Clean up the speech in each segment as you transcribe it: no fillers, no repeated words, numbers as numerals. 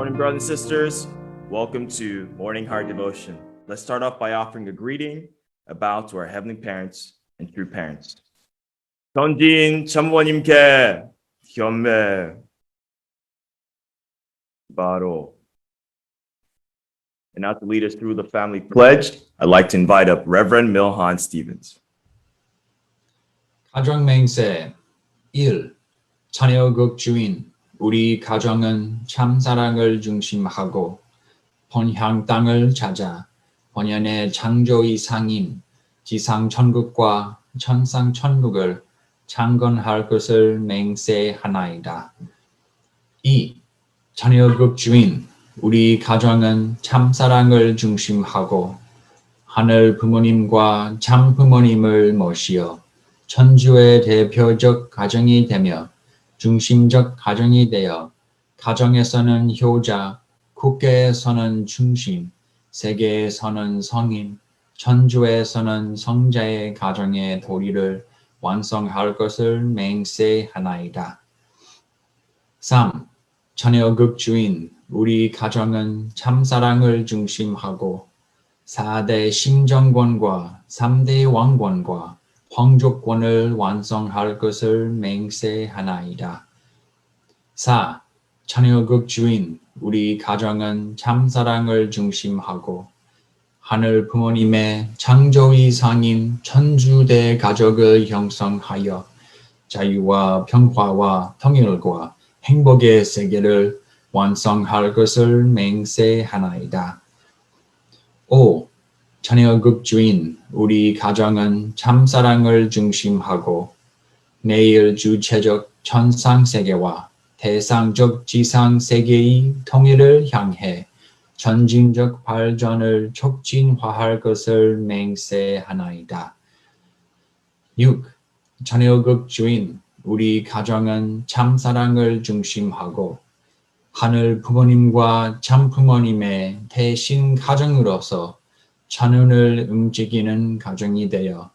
morning, brothers and sisters. Welcome to Morning Heart Devotion. Let's start off by offering a greeting about to our heavenly parents and true parents. 전진 참모님께 현매 바로. And now to lead us through the family pledge, I'd like to invite up Reverend Milhan Stevens. 가정 맹세 1. 자녀극 주인 우리 가정은 참사랑을 중심하고 본향 땅을 찾아 본연의 창조의 상인 지상 천국과 천상 천국을 창건할 것을 맹세하나이다. 2. 자녀극 주인 우리 가정은 참사랑을 중심하고 하늘 부모님과 참 부모님을 모시어 천주의 대표적 가정이 되며 중심적 가정이 되어 가정에서는 효자, 국가에서는 중심, 세계에서는 성인, 천주에서는 성자의 가정의 도리를 완성할 것을 맹세하나이다. 3. 자녀극 주인 우리 가정은 참사랑을 중심하고 4대 심정권과 3대 왕권과 황족권을 완성할 것을 맹세하나이다. 4. 자녀극 주인 우리 가정은 참사랑을 중심하고 하늘 부모님의 창조의 상인 천주대 가족을 형성하여 자유와 평화와 통일과 행복의 세계를 완성할 것을 맹세하나이다. 5. 자녀극 주인 우리 가정은 참사랑을 중심하고 내일 주체적 천상세계와 대상적 지상세계의 통일을 향해 전진적 발전을 촉진화할 것을 맹세하나이다. 6. 자녀극 주인 우리 가정은 참사랑을 중심하고 하늘 부모님과 참 부모님의 대신 가정으로서 천운을 움직이는 가정이 되어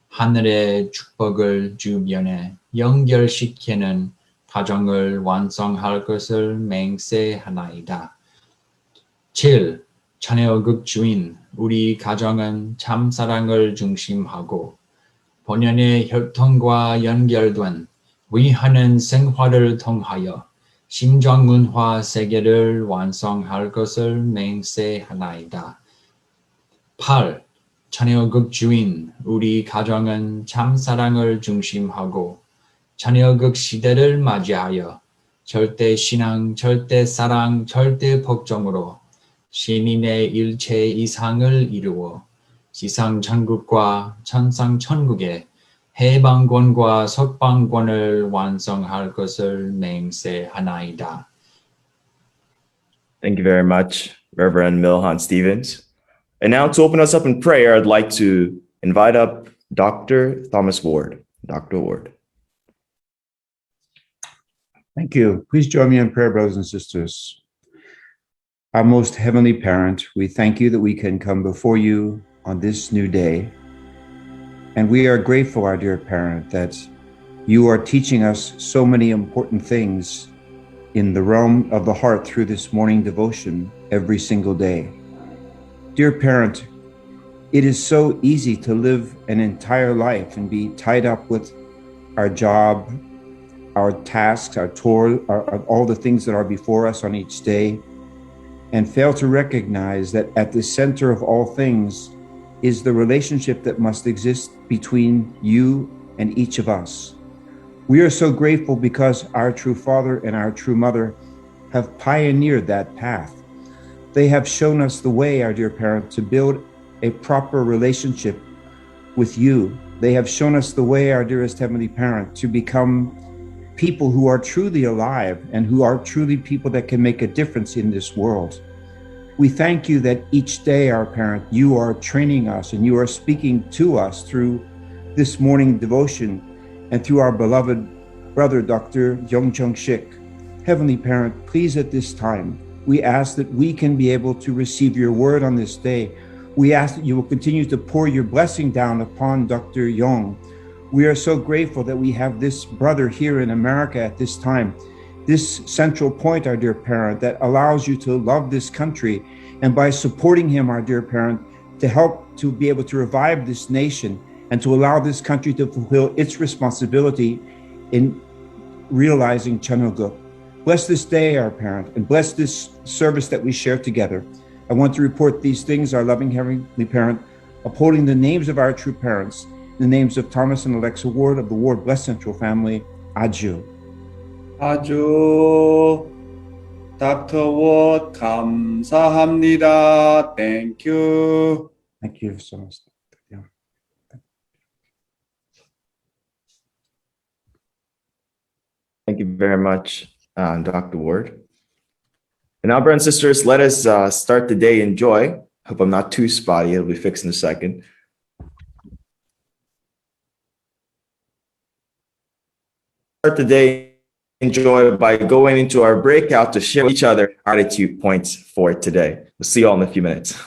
하늘의 축복을 주변에 연결시키는 가정을 완성할 것을 맹세하나이다. 7. 자녀극 주인 우리 가정은 참사랑을 중심하고 본연의 혈통과 연결된 위하는 생활을 통하여 심정문화 세계를 완성할 것을 맹세하나이다. 8. 자녀극 주인 우리 가정은 참사랑을 중심하고 자녀극 시대를 맞이하여 절대 신앙, 절대 사랑, 절대 복종으로 신인의 일체 이상을 이루어 지상 천국과 천상 천국의 해방권과 석방권을 완성할 것을 맹세하나이다. Thank you very much, Reverend Milhan Stevens. And now to open us up in prayer, I'd like to invite up Dr. Thomas Ward. Dr. Ward. Thank you. Please join me in prayer, brothers and sisters. Our most heavenly parent, we thank you that we can come before you on this new day. And we are grateful, our dear parent, that you are teaching us so many important things in the realm of the heart through this morning devotion every single day. Dear parent, it is so easy to live an entire life and be tied up with our job, our tasks, our toil, all the things that are before us on each day, and fail to recognize that at the center of all things is the relationship that must exist between you and each of us. We are so grateful because our true Father and our true Mother have pioneered that path. They have shown us the way, our dear parent, to build a proper relationship with you. They have shown us the way, our dearest heavenly parent, to become people who are truly alive and who are truly people that can make a difference in this world. We thank you that each day, our parent, you are training us and you are speaking to us through this morning devotion and through our beloved brother, Dr. Young Chung Shik. Heavenly Parent, please at this time, we ask that we can be able to receive your word on this day. We ask that you will continue to pour your blessing down upon Dr. Young. We are so grateful that we have this brother here in America at this time. this central point, our dear parent, that allows you to love this country. And by supporting him, our dear parent, to help to be able to revive this nation and to allow this country to fulfill its responsibility in realizing Chanoguk. Bless this day, our parent, and bless this service that we share together. I want to report these things, our loving Heavenly Parent, upholding the names of our true parents, the names of Thomas and Alexa Ward of the Ward Blessed Central family. Aju. 아주 Dr. Ward 감사합니다. Thank you. Thank you so much. Yeah. Thank you very much, Dr. Ward. And now, brothers and sisters, let us start the day in joy. Hope I'm not too spotty. It'll be fixed in a second. Start the day in joy by going into our breakout to share with each other our gratitude points for today. We'll see you all in a few minutes.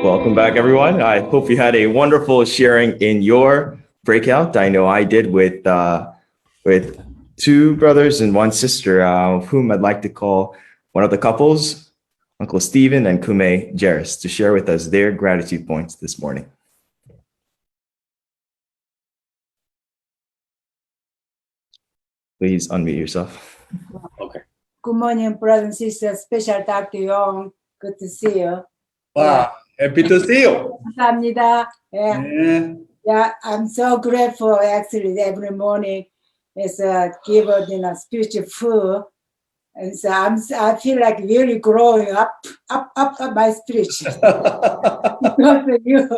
Welcome back, everyone. I hope you had a wonderful sharing in your breakout. I know I did with two brothers and one sister, whom I'd like to call one of the couples, Uncle Stephen and Kume Jairus, to share with us their gratitude points this morning. Please unmute yourself. Okay. Good morning, brothers and sisters. Special Dr. Young. Good to see you. Wow, happy to see you. 감사합니다. Yeah, 네. yeah, I'm so grateful actually every morning is give spiritual food. And so I feel like really growing up my spirit. Because of you.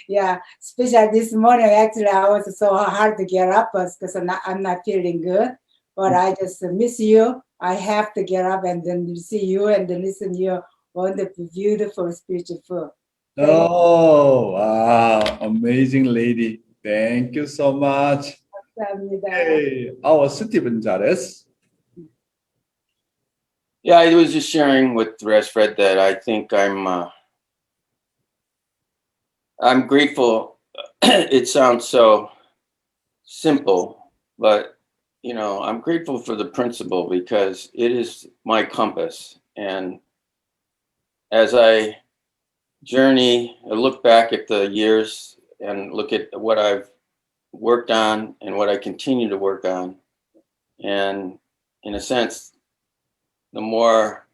Yeah, especially this morning, actually, I was so hard to get up because I'm not feeling good. But I just miss you. I have to get up and then see you and then listen to your wonderful, beautiful spiritual food. Oh, wow, amazing lady. Thank you so much. 감사합니다. Hey, our Stephen Jairus. Yeah, I was just sharing with Fred that I think I'm grateful. It sounds so simple, but you know, I'm grateful for the principle because it is my compass. And as I journey, I look back at the years and look at what I've worked on and what I continue to work on. And in a sense, the more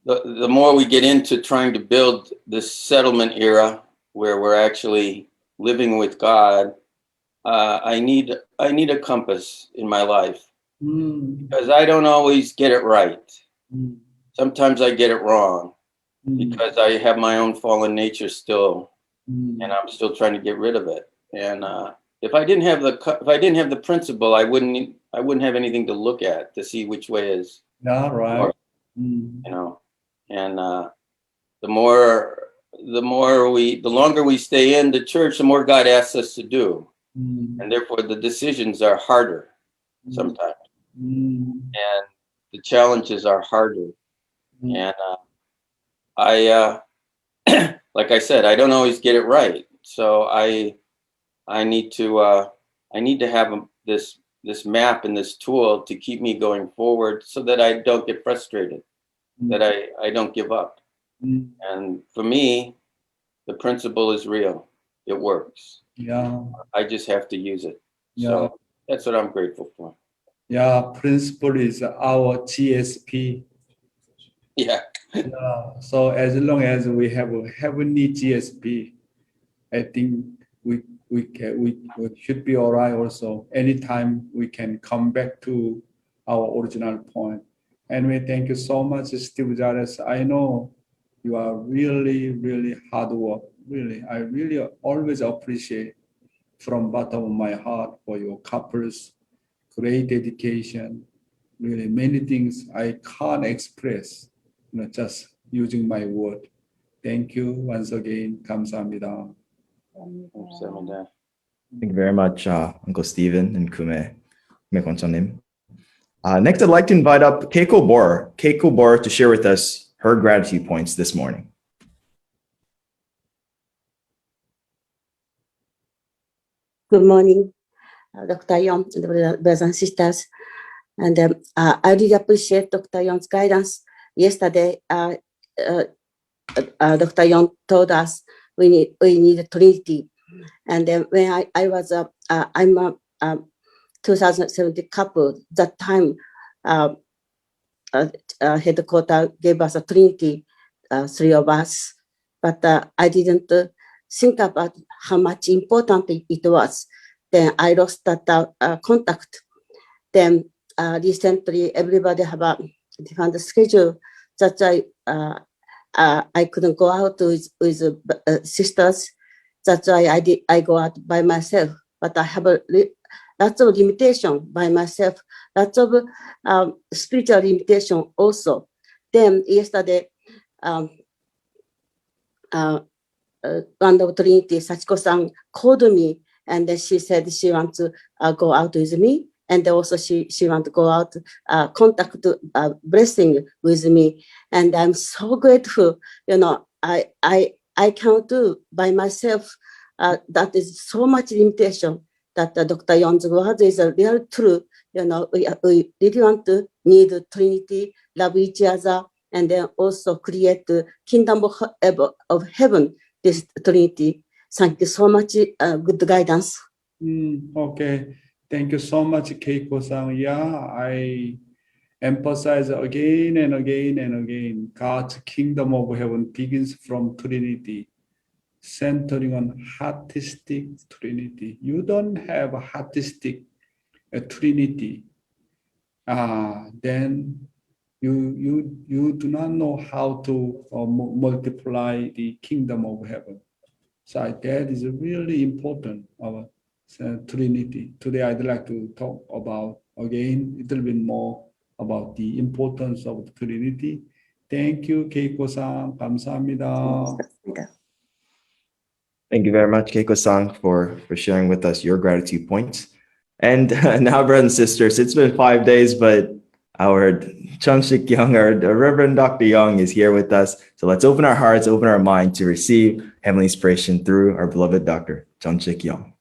we get into trying to build this settlement era where we're actually living with God, I need a compass in my life because I don't always get it right. Sometimes I get it wrong because I have my own fallen nature still, and I'm still trying to get rid of it. And if I didn't have the principle, I wouldn't have anything to look at to see which way is Yeah, right. north, you know. And the longer we stay in the church, the more God asks us to do, and therefore the decisions are harder sometimes, and the challenges are harder. And I like I said, I don't always get it right, so I need to have this map and this tool to keep me going forward so that I don't get frustrated, that I don't give up. And for me, the principle is real. It works. Yeah, I just have to use it. yeah, So that's what I'm grateful for. yeah. Principle is our GSP. Yeah. Yeah. So as long as we have a heavenly GSP, I think we should be all right. Also, anytime we can come back to our original point. Anyway, thank you so much, Steve Jairus. I know you are really, really hard work. Really, I really always appreciate from bottom of my heart for your couples, great dedication. Really, many things I can't express. Just using my word. Thank you once again. 감사합니다. Thank you very much, Uncle Stephen and Kume Konsonim. Next, I'd like to invite up Keiko Bor to share with us her gratitude points this morning. Good morning, Dr. Yon, brothers and sisters. And I really appreciate Dr. Yon's guidance. Yesterday, Dr. Yon told us we need a Trinity. And then when I was I'm a 2017 couple. That time, headquarters gave us a Trinity, three of us. But I didn't think about how much important it was. Then I lost that contact. Then recently, everybody have a different schedule. That's why I couldn't go out with sisters. That's why I go out by myself. But I have lots of limitation by myself. Lots of spiritual limitation also. Then yesterday, one of Trinity, Sachiko-san, called me, and then she said she wants to go out with me. and also she want to go out, contact blessing with me, and I'm so grateful. I can't do by myself. That is so much limitation. That Dr. Yon's word is a real true. We really want to need Trinity, love each other, and then also create the kingdom of heaven. This Trinity. Thank you so much. Good guidance. Okay. Thank you so much, Keiko-san. Yeah, I emphasize again and again and again, God's kingdom of heaven begins from Trinity, centering on artistic Trinity. You don't have a artistic Trinity, then you do not know how to multiply the kingdom of heaven. So that is really important, our Trinity. Today I'd like to talk about again a little bit more about the importance of the Trinity. Thank you, Keiko-san. 감사합니다. Thank you very much, Keiko-san, for sharing with us your gratitude points. And now, brothers and sisters, it's been 5 days, but our Chung-Sik Young, our Reverend Dr. Young is here with us. So let's open our hearts, open our mind to receive heavenly inspiration through our beloved Dr. Chung-Sik Young.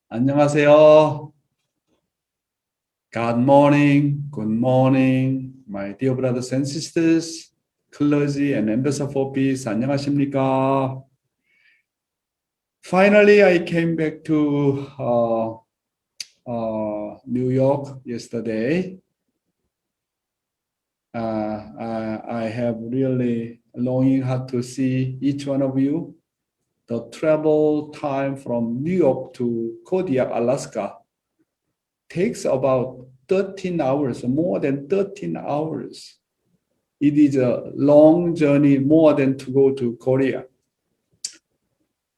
안녕하세요. Good morning, my dear brothers and sisters, clergy and ambassador for peace. 안녕하십니까? Finally, I came back to New York yesterday. I have really longing heart to see each one of you. The travel time from New York to Kodiak, Alaska takes about 13 hours, more than 13 hours. It is a long journey, more than to go to Korea.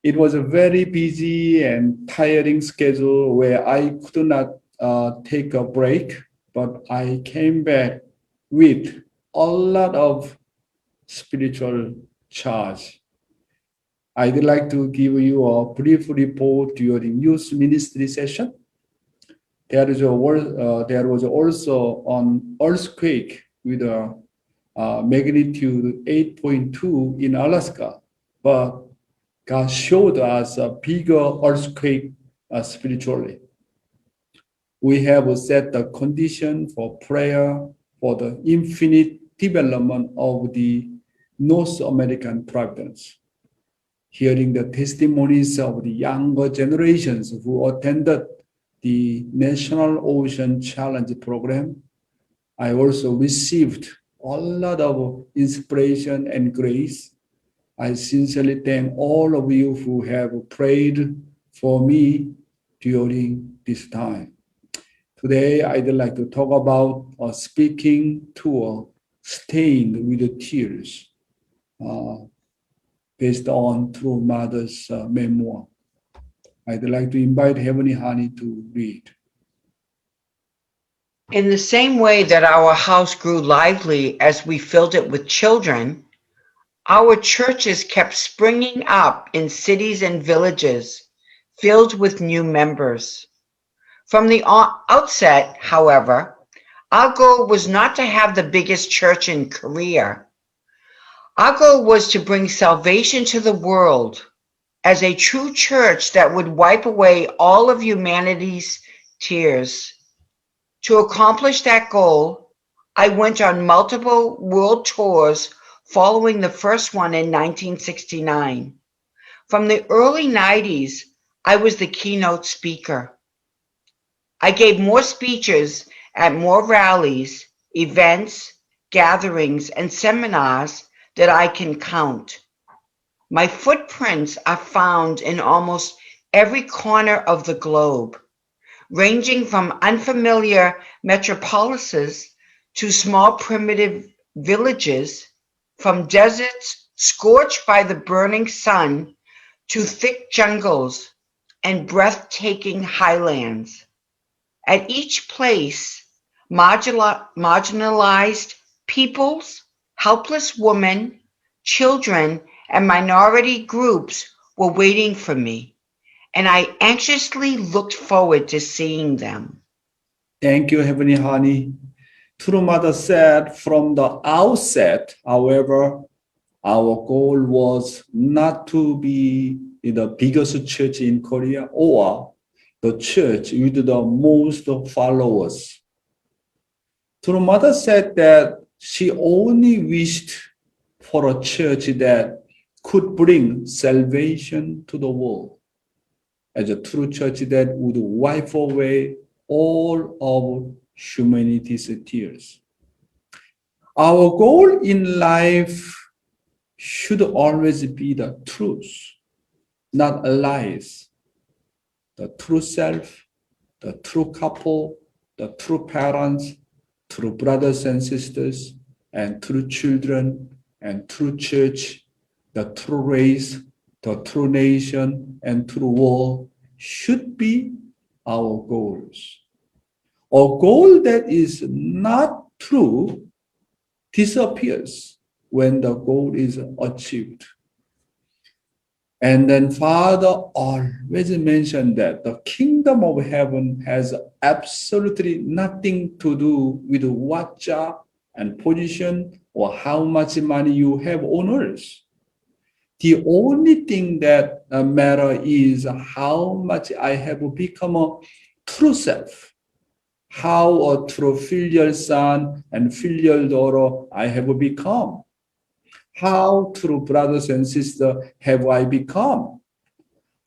It was a very busy and tiring schedule where I could not take a break, but I came back with a lot of spiritual charge. I'd like to give you a brief report during youth ministry session. There was also an earthquake with a magnitude 8.2 in Alaska, but God showed us a bigger earthquake spiritually. We have set the condition for prayer for the infinite development of the North American province. Hearing the testimonies of the younger generations who attended the National Ocean Challenge program, I also received a lot of inspiration and grace. I sincerely thank all of you who have prayed for me during this time. Today, I'd like to talk about a speaking tour stained with tears, based on True Mother's memoir. I'd like to invite Heavenly Honey to read. In the same way that our house grew lively as we filled it with children, our churches kept springing up in cities and villages filled with new members. From the outset, however, our goal was not to have the biggest church in Korea. Our goal was to bring salvation to the world as a true church that would wipe away all of humanity's tears. To accomplish that goal, I went on multiple world tours following the first one in 1969. From the early 90s, I was the keynote speaker. I gave more speeches at more rallies, events, gatherings, and seminars that I can count. My footprints are found in almost every corner of the globe, ranging from unfamiliar metropolises to small primitive villages, from deserts scorched by the burning sun to thick jungles and breathtaking highlands. At each place, marginalized peoples, helpless women, children, and minority groups were waiting for me. and I anxiously looked forward to seeing them. Thank you, Heavenly Honey. True Mother said from the outset, however, our goal was not to be the biggest church in Korea or the church with the most followers. True Mother said that she only wished for a church that could bring salvation to the world, as a true church that would wipe away all of humanity's tears. Our goal in life should always be the truth, not lies. The true self, the true couple, the true parents, true brothers and sisters, and true children, and true church, the true race, the true nation, and true world should be our goals. A goal that is not true disappears when the goal is achieved. And then Father always mentioned that the kingdom of heaven has absolutely nothing to do with what job and position or how much money you have on earth. The only thing that matters is how much I have become a true self, how a true filial son and filial daughter I have become. How true brothers and sisters have I become?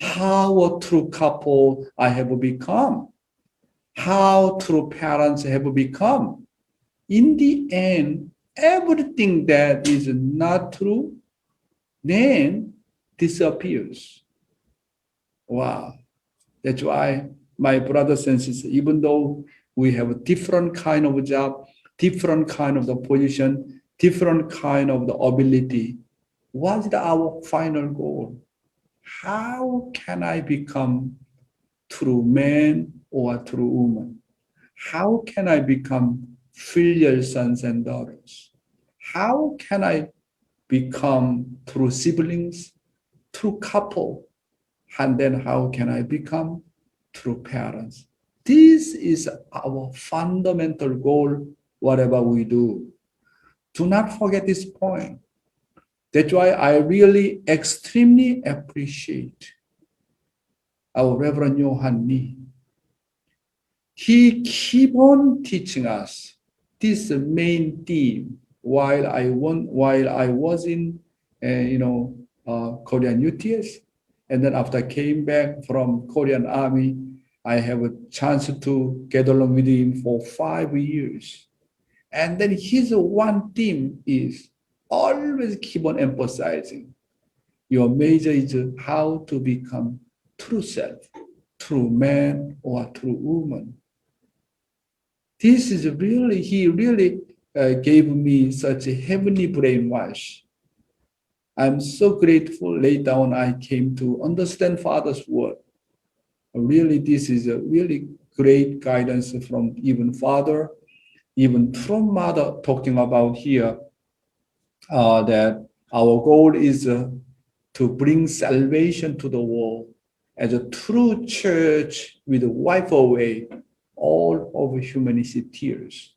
How a true couple I have become? How true parents have become? In the end, everything that is not true then disappears. Wow. That's why, my brothers and sisters, even though we have a different kind of job, different kind of the position, different kind of the ability, what is our final goal? How can I become true man or true woman? How can I become filial sons and daughters? How can I become true siblings, true couple? And then how can I become true parents? This is our fundamental goal, whatever we do. Do not forget this point. That's why I really extremely appreciate our Reverend Johan Lee. He keep on teaching us this main theme while I was in Korean UTS, and then after I came back from Korean Army, I have a chance to get along with him for 5 years. And then his one theme is always keep on emphasizing your major is how to become true self, true man or true woman. This is really, he really gave me such a heavenly brainwash. I'm so grateful later on I came to understand Father's word. Really, this is a really great guidance from even Father, even from Mother talking about here that our goal is to bring salvation to the world as a true church with wipe away all of humanity's tears.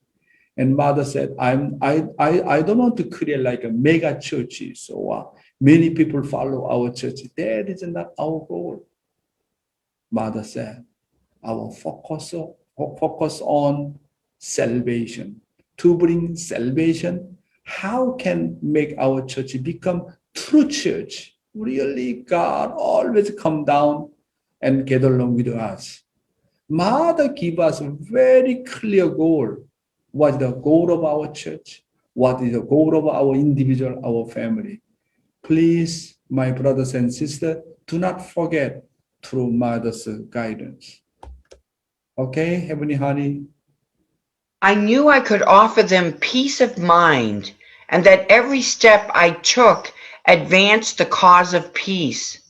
And Mother said, I don't want to create like a mega churches so many people follow our church. That is not our goal. Mother said, our focus on salvation. To bring salvation, how can make our church become true church? Really, God always come down and get along with us. Mother give us a very clear goal. What is the goal of our church? What is the goal of our individual, our family? Please, my brothers and sisters, do not forget through Mother's guidance. Okay, Heavenly Honey? I knew I could offer them peace of mind and that every step I took advanced the cause of peace.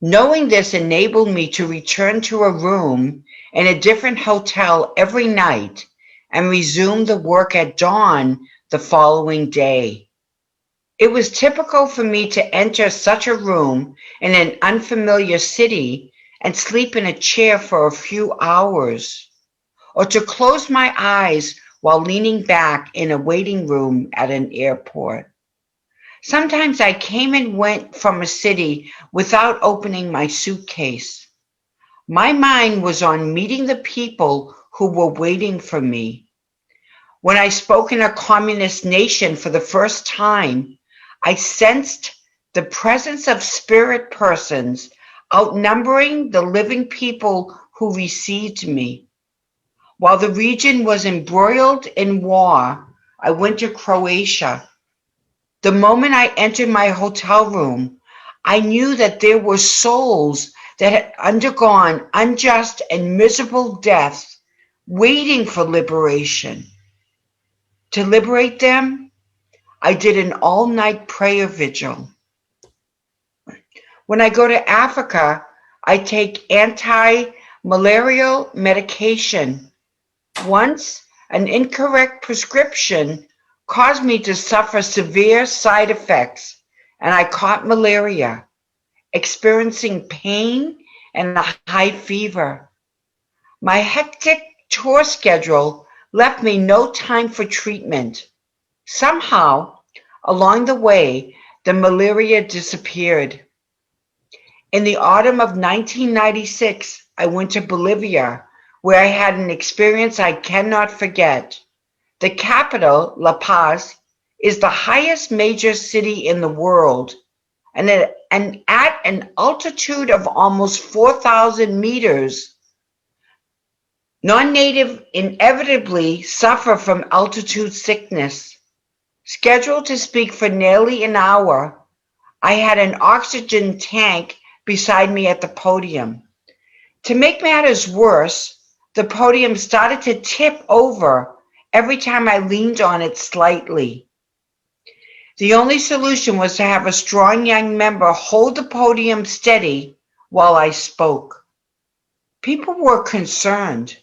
Knowing this enabled me to return to a room in a different hotel every night and resume the work at dawn the following day. It was typical for me to enter such a room in an unfamiliar city and sleep in a chair for a few hours, or to close my eyes while leaning back in a waiting room at an airport. Sometimes I came and went from a city without opening my suitcase. My mind was on meeting the people who were waiting for me. When I spoke in a communist nation for the first time, I sensed the presence of spirit persons outnumbering the living people who received me. While the region was embroiled in war, I went to Croatia. The moment I entered my hotel room, I knew that there were souls that had undergone unjust and miserable death, waiting for liberation. To liberate them, I did an all-night prayer vigil. When I go to Africa, I take anti-malarial medication. Once, an incorrect prescription caused me to suffer severe side effects, and I caught malaria, experiencing pain and a high fever. My hectic tour schedule left me no time for treatment. Somehow, along the way, the malaria disappeared. In the autumn of 1996, I went to Bolivia, where I had an experience I cannot forget. The capital, La Paz, is the highest major city in the world, and at an altitude of almost 4,000 meters, non-native inevitably suffer from altitude sickness. Scheduled to speak for nearly an hour, I had an oxygen tank beside me at the podium. To make matters worse, the podium started to tip over every time I leaned on it slightly. The only solution was to have a strong young member hold the podium steady while I spoke. People were concerned,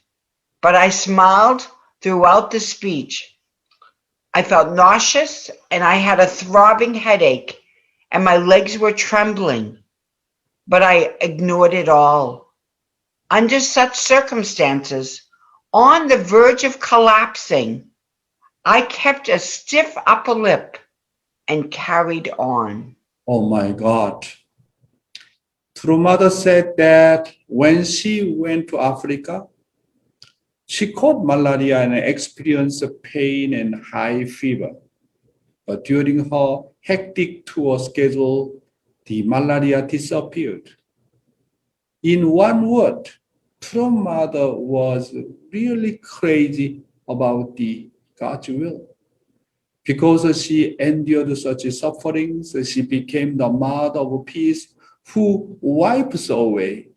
but I smiled throughout the speech. I felt nauseous and I had a throbbing headache and my legs were trembling, but I ignored it all. Under such circumstances, on the verge of collapsing, I kept a stiff upper lip and carried on. Oh my God. True Mother said that when she went to Africa, she caught malaria and experienced pain and high fever. But during her hectic tour schedule, the malaria disappeared. In one word, True Mother was really crazy about the God's will. Because she endured such sufferings, she became the Mother of Peace who wipes away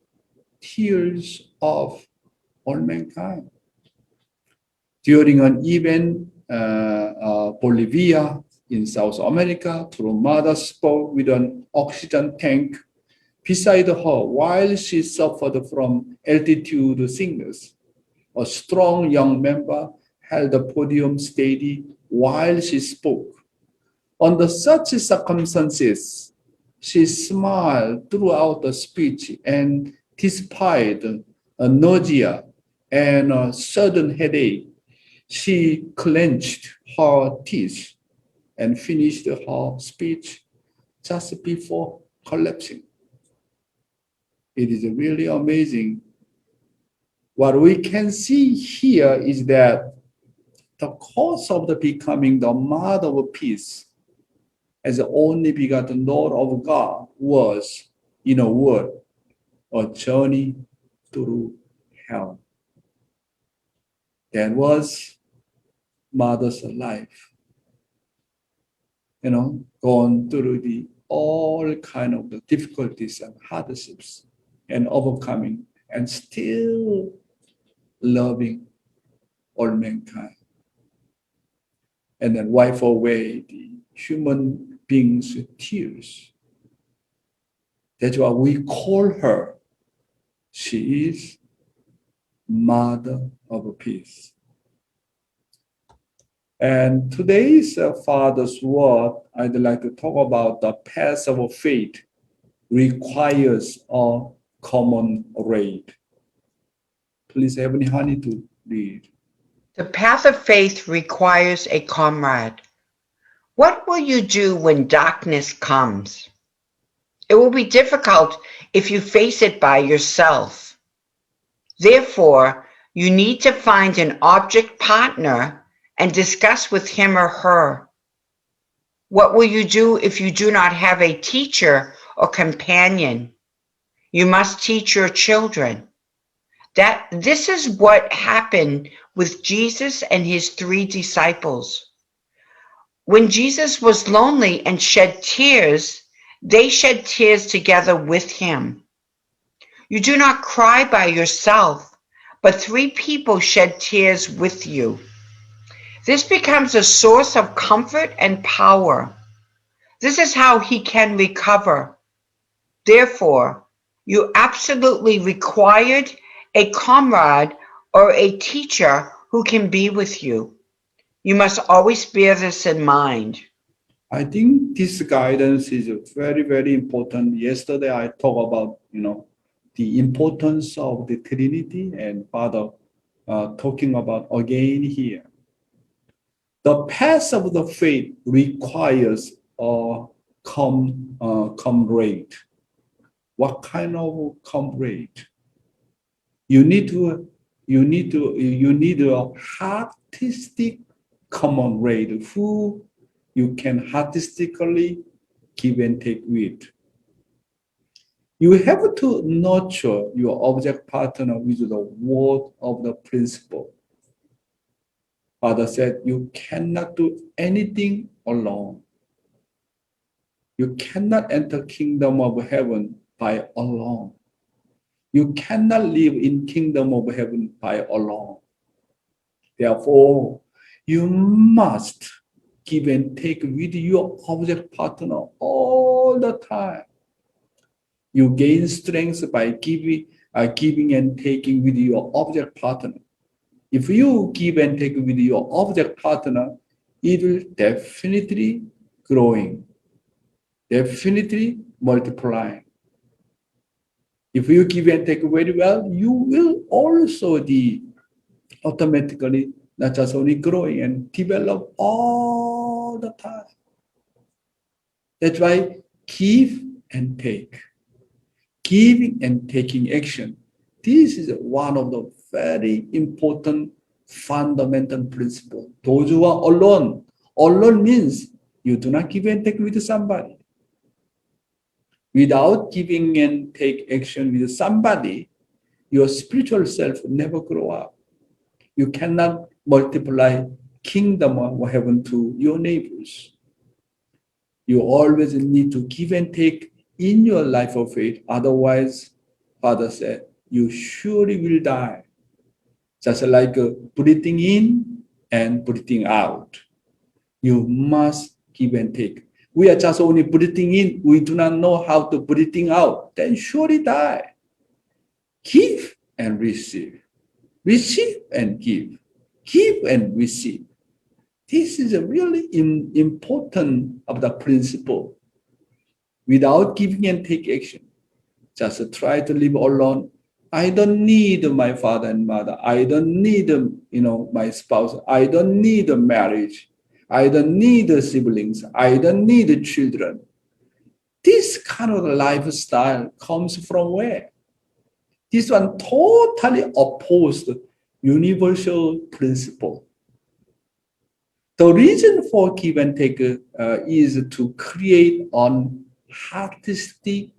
tears of all mankind. During an event, Bolivia in South America, True Mother spoke with an oxygen tank beside her while she suffered from altitude sickness. A strong young member held the podium steady while she spoke. Under such circumstances, she smiled throughout the speech, and despite a nausea and a sudden headache, she clenched her teeth and finished her speech just before collapsing. It is really amazing. What we can see here is that the cause of the becoming the Mother of Peace as the only begotten Lord of God was, in a word, a journey through hell. That was Mother's life. Gone through all kind of the difficulties and hardships and overcoming and still loving all mankind. And then wipe away the human beings' tears. That's why we call her. She is Mother of Peace. And today's Father's Word, I'd like to talk about the path of faith requires a common rate. Please, Heavenly Honey, to read. The path of faith requires a comrade. What will you do when darkness comes? It will be difficult if you face it by yourself. Therefore, you need to find an object partner and discuss with him or her. What will you do if you do not have a teacher or companion? You must teach your children. This is what happened with Jesus and his 3 disciples. When Jesus was lonely and shed tears, they shed tears together with him. You do not cry by yourself, but 3 people shed tears with you. This becomes a source of comfort and power. This is how he can recover. Therefore, you absolutely required a comrade or a teacher who can be with you. You must always bear this in mind. I think this guidance is very, very important. Yesterday, I talked about, the importance of the Trinity, and Father talking about again here. The path of the faith requires a comrade. What kind of comrade? You need a artistic comrade who you can artistically give and take with. You have to nurture your object partner with the word of the principle. Father said, you cannot do anything alone. You cannot enter kingdom of heaven by alone. You cannot live in kingdom of heaven by alone. Therefore, you must give and take with your object partner all the time. You gain strength by giving and taking with your object partner. If you give and take with your object partner, it will definitely growing, definitely multiplying. If you give and take very well, you will also automatically not just only growing and develop all the time. That's why give and take. Giving and taking action. This is one of the very important fundamental principles. Those who are alone, alone means you do not give and take with somebody. Without giving and take action with somebody, your spiritual self will never grow up. You cannot multiply kingdom of heaven to your neighbors. You always need to give and take in your life of faith. Otherwise, Father said, you surely will die. Just like breathing in and breathing out. You must give and take. We are just only breathing in. We do not know how to breathing out. Then surely die. Give and receive. Receive and give. Give and receive. This is a really important of the principle. Without giving and take action, just try to live alone. I don't need my father and mother. I don't need, my spouse. I don't need a marriage. I don't need siblings. I don't need children. This kind of lifestyle comes from where? This one totally opposed universal principle. The reason for give and take is to create an artistic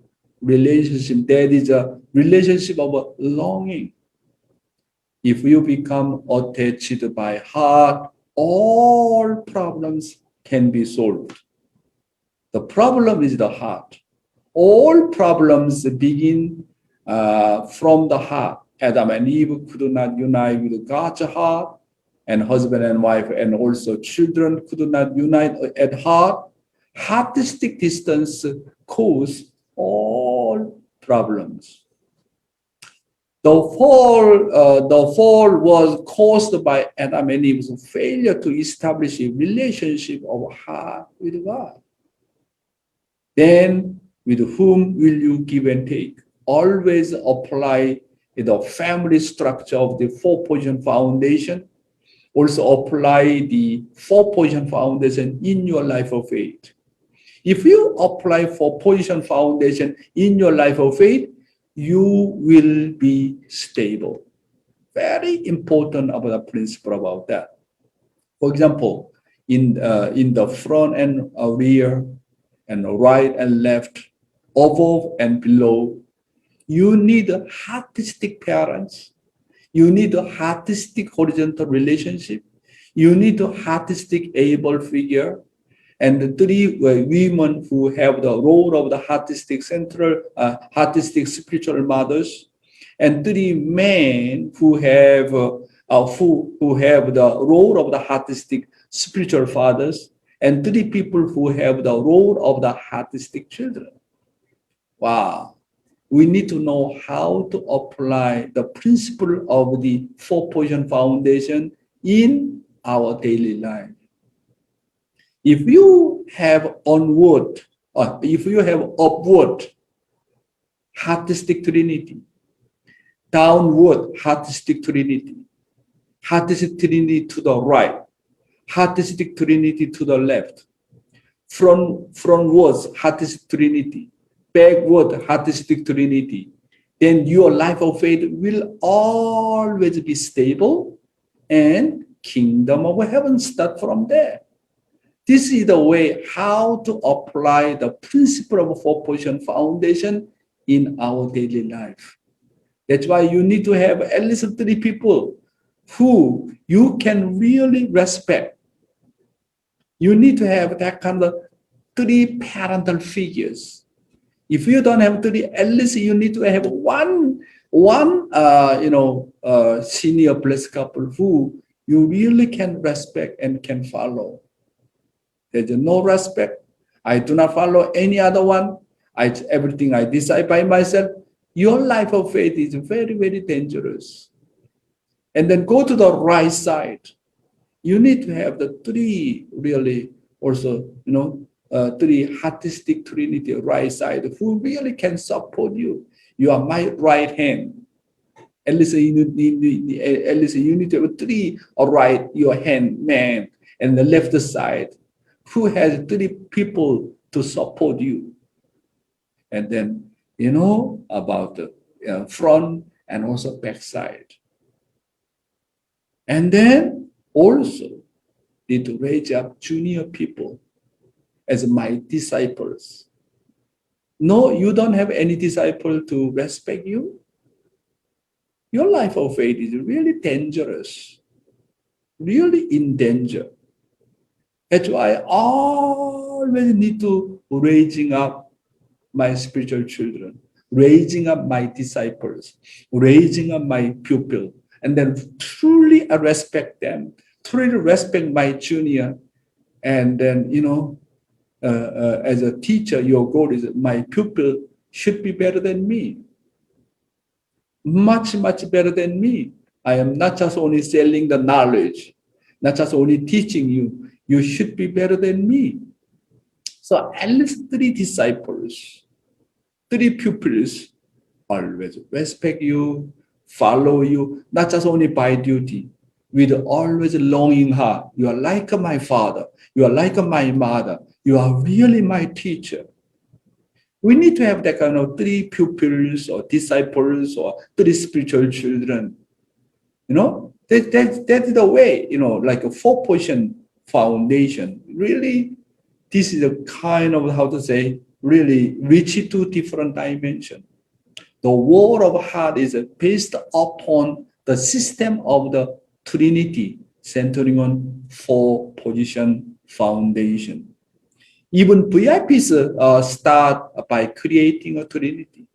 relationship. That is a relationship of longing. If you become attached by heart, all problems can be solved. The problem is the heart. All problems begin from the heart. Adam and Eve could not unite with God's heart, and husband and wife and also children could not unite at heart. Artistic distance cause all problems. The fall was caused by Adam and Eve's failure to establish a relationship of heart with God. Then, with whom will you give and take? always apply the family structure of the 4-position foundation. Also apply the 4-position foundation in your life of faith. If you apply 4-position foundation in your life of faith, you will be stable. Very important about the principle about that. For example, in the front and rear, and right and left, above and below, you need artistic parents. You need a artistic horizontal relationship. You need a artistic able figure. And the 3 women who have the role of the artistic central, artistic spiritual mothers, and 3 men who have the role of the artistic spiritual fathers, and 3 people who have the role of the artistic children. Wow. We need to know how to apply the principle of the 4-position foundation in our daily life. If you have onward, or if you have upward, artistic trinity, downward, artistic trinity to the right, artistic trinity to the left, frontwards, artistic trinity, backward, artistic trinity, then your life of faith will always be stable, and kingdom of heaven start from there. This is the way how to apply the principle of 4-position foundation in our daily life. That's why you need to have at least 3 people who you can really respect. You need to have that kind of 3 parental figures. If you don't have 3, at least you need to have one senior blessed couple who you really can respect and can follow. There's no respect. I do not follow any other one. Everything I decide by myself. Your life of faith is very, very dangerous. And then go to the right side. You need to have the 3 really also, 3 artistic trinity right side who really can support you. You are my right hand. At least you need to have 3 right your hand man, and the left side who has 3 people to support you. And then about the front and also back side. And then also need to raise up junior people as my disciples. No, you don't have any disciple to respect you. Your life of faith is really dangerous, really in danger. That's why I always need to raising up my spiritual children, raising up my disciples, raising up my pupil, and then truly I respect them, truly respect my junior, and then as a teacher, your goal is my pupil should be better than me. Much, much better than me. I am not just only selling the knowledge, not just only teaching you. You should be better than me. So at least 3 disciples, 3 pupils always respect you, follow you, not just only by duty, with always longing heart. You are like my father. You are like my mother. You are really my teacher. We need to have that kind of 3 pupils or disciples or 3 spiritual children. That is the way, like a 4-position foundation. Really, this is a kind of, really reach to different dimension. The word of heart is based upon the system of the Trinity, centering on 4-position foundation. Even VIPs start by creating a Trinity.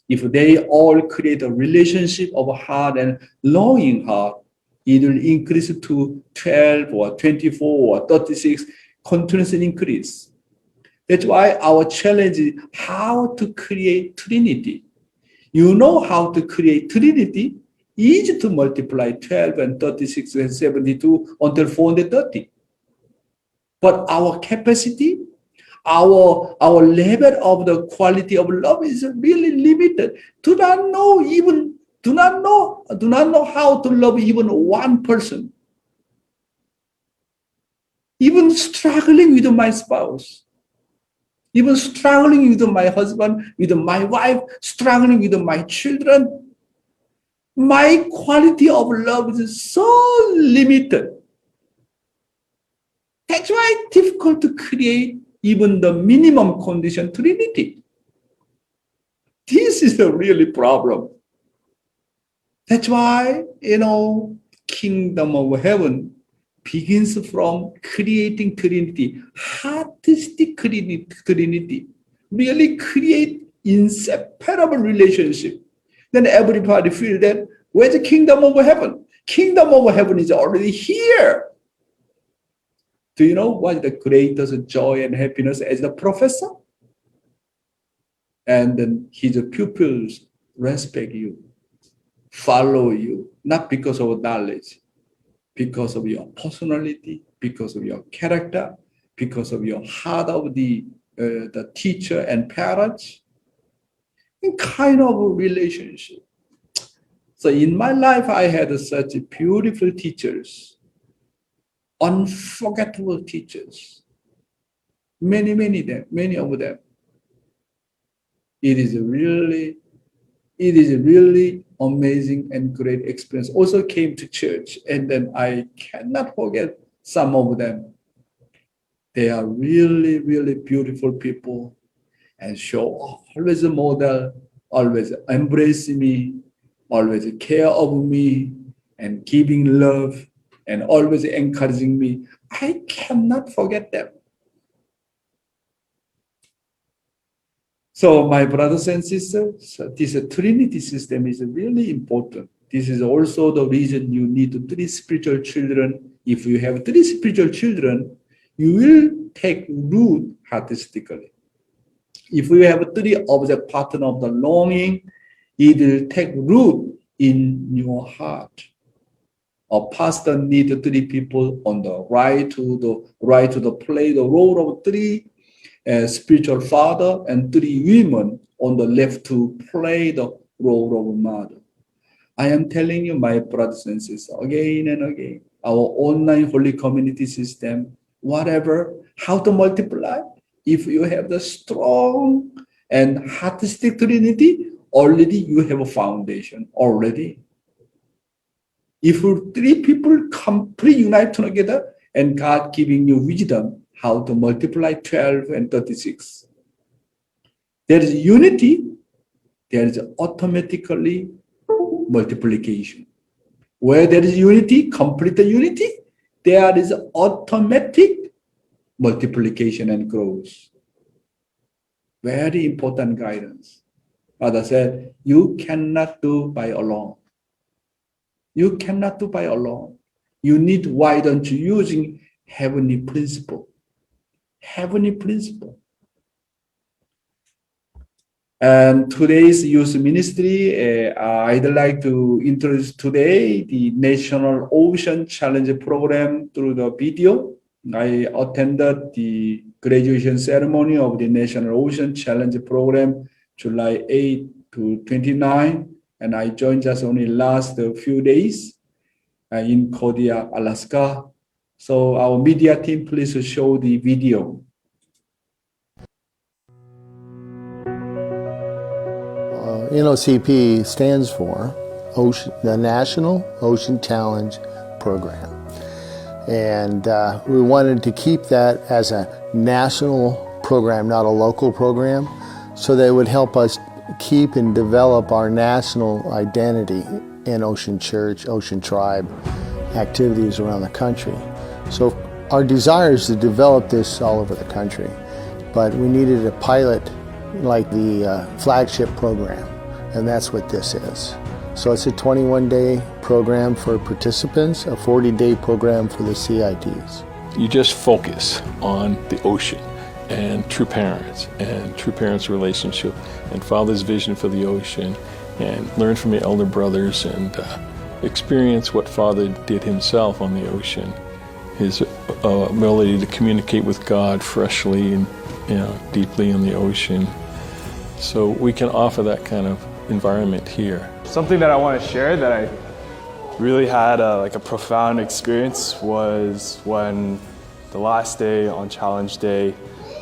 If they all create a relationship of heart and longing heart, it will increase to 12 or 24 or 36, continuously increase. That's why our challenge is how to create Trinity. You know how to create Trinity, easy to multiply 12 and 36 and 72 until 430. But our capacity, our level of the quality of love is really limited. Do not know how to love even one person. Even struggling with my spouse, even struggling with my husband, with my wife, struggling with my children, my quality of love is so limited. That's why it's difficult to create even the minimum condition Trinity. This is a really problem. That's why, kingdom of heaven begins from creating Trinity, artistic Trinity, really create inseparable relationship. Then everybody feel that, where's the kingdom of heaven? Kingdom of heaven is already here. Do you know what the greatest joy and happiness as a professor? And then his pupils respect you, follow you, not because of knowledge, because of your personality, because of your character, because of your heart of the teacher and parents, and kind of a relationship. So in my life, I had such beautiful teachers, unforgettable teachers, many of them. It is really amazing and great experience. Also came to church, and then I cannot forget some of them. They are really beautiful people, and show always a model, always embrace me, always care of me, and giving love, and always encouraging me. I cannot forget them. So my brothers and sisters, this Trinity system is really important. This is also the reason you need 3 spiritual children. If you have 3 spiritual children, you will take root artistically. If you have 3 object pattern of the longing, it will take root in your heart. A pastor needs 3 people on the right to play the role of 3 spiritual father, and 3 women on the left to play the role of mother. I am telling you, my brothers and sisters, again and again, our online holy community system, whatever, how to multiply. If you have the strong and artistic Trinity, already you have a foundation already. If 3 people come pre-unite together, and God giving you wisdom how to multiply 12 and 36. There is unity, there is automatically multiplication. Where there is unity, complete unity, there is automatic multiplication and growth. Very important guidance. Father said, you cannot do by alone. You cannot do by alone. You need, why don't you using heavenly principle? Heavenly principle. And today's youth ministry, I'd like to introduce today the National Ocean Challenge program through the video. I attended the graduation ceremony of the National Ocean Challenge program, July 8 to 29, and I joined just only last few days in Kodiak, Alaska. So our media team, please show the video. NOCP stands for the National Ocean Challenge Program. And we wanted to keep that as a national program, not a local program, so that it would help us keep and develop our national identity in Ocean Church, Ocean Tribe activities around the country. So our desire is to develop this all over the country, but we needed a pilot like the flagship program, and that's what this is. So it's a 21-day program for participants, a 40-day program for the CITs. You just focus on the ocean and true parents relationship and Father's vision for the ocean, and learn from your elder brothers and experience what Father did himself on the ocean, his ability to communicate with God freshly and deeply in the ocean. So we can offer that kind of environment here. Something that I want to share that I really had a profound experience was when the last day on Challenge Day,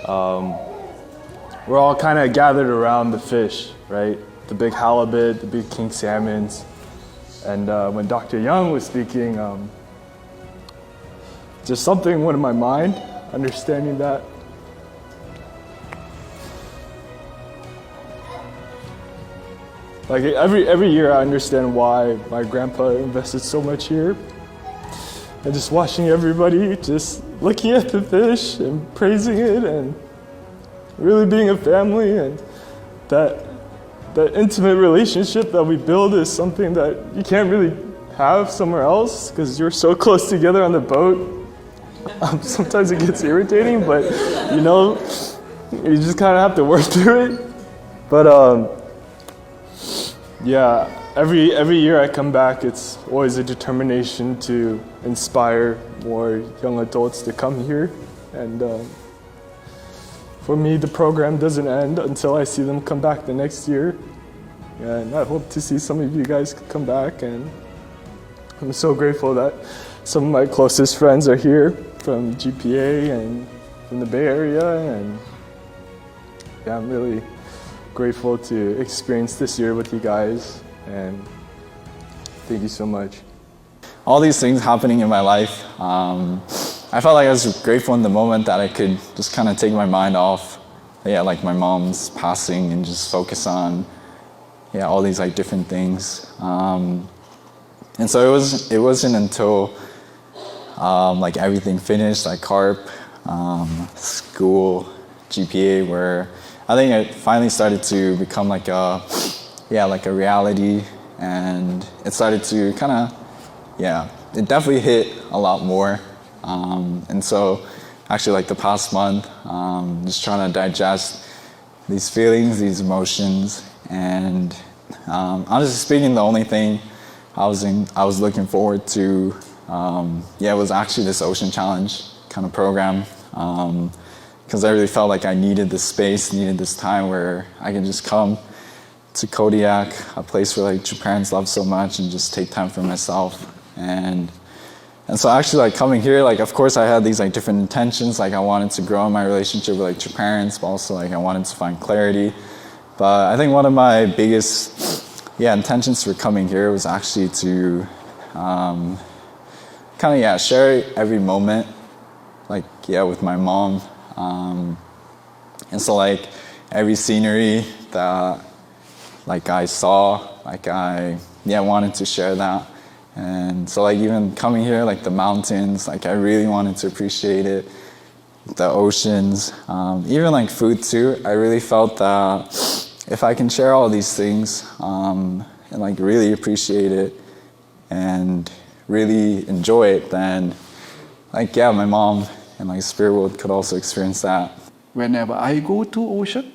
we're all kind of gathered around the fish, right? The big halibut, the big king salmons. And when Dr. Young was speaking, just something went in my mind, understanding that. Like every year I understand why my grandpa invested so much here. And just watching everybody, just looking at the fish and praising it and really being a family, and that intimate relationship that we build is something that you can't really have somewhere else because you're so close together on the boat. Sometimes it gets irritating, but you just kind of have to work through it. But yeah, every year I come back, it's always a determination to inspire more young adults to come here. And for me, the program doesn't end until I see them come back the next year. And I hope to see some of you guys come back. And I'm so grateful that some of my closest friends are here from GPA and from the Bay Area. And yeah, I'm really grateful to experience this year with you guys, and thank you so much. All these things happening in my life, I felt like I was grateful in the moment that I could just kind of take my mind off, like my mom's passing, and just focus on, all these like different things. And so it wasn't until like everything finished, like CARP, school, GPA, where I think it finally started to become like a reality, and it started to kind of, it definitely hit a lot more. And so actually like the past month, just trying to digest these feelings, these emotions, and honestly speaking, the only thing I was looking forward to, was actually this Ocean Challenge kind of program. Because I really felt like I needed this space, needed this time where I could just come to Kodiak, a place where like True Parents love so much, and just take time for myself. And so actually like coming here, like of course I had these like different intentions, like I wanted to grow in my relationship with like True Parents, but also like I wanted to find clarity. But I think one of my biggest intentions for coming here was actually to share every moment with my mom. And so like every scenery that like I saw, like I wanted to share that. And so like even coming here, like the mountains, like I really wanted to appreciate it. The oceans, even like food too. I really felt that if I can share all these things and like really appreciate it and really enjoy it, then like my mom and like spirit world could also experience that. Whenever I go to ocean,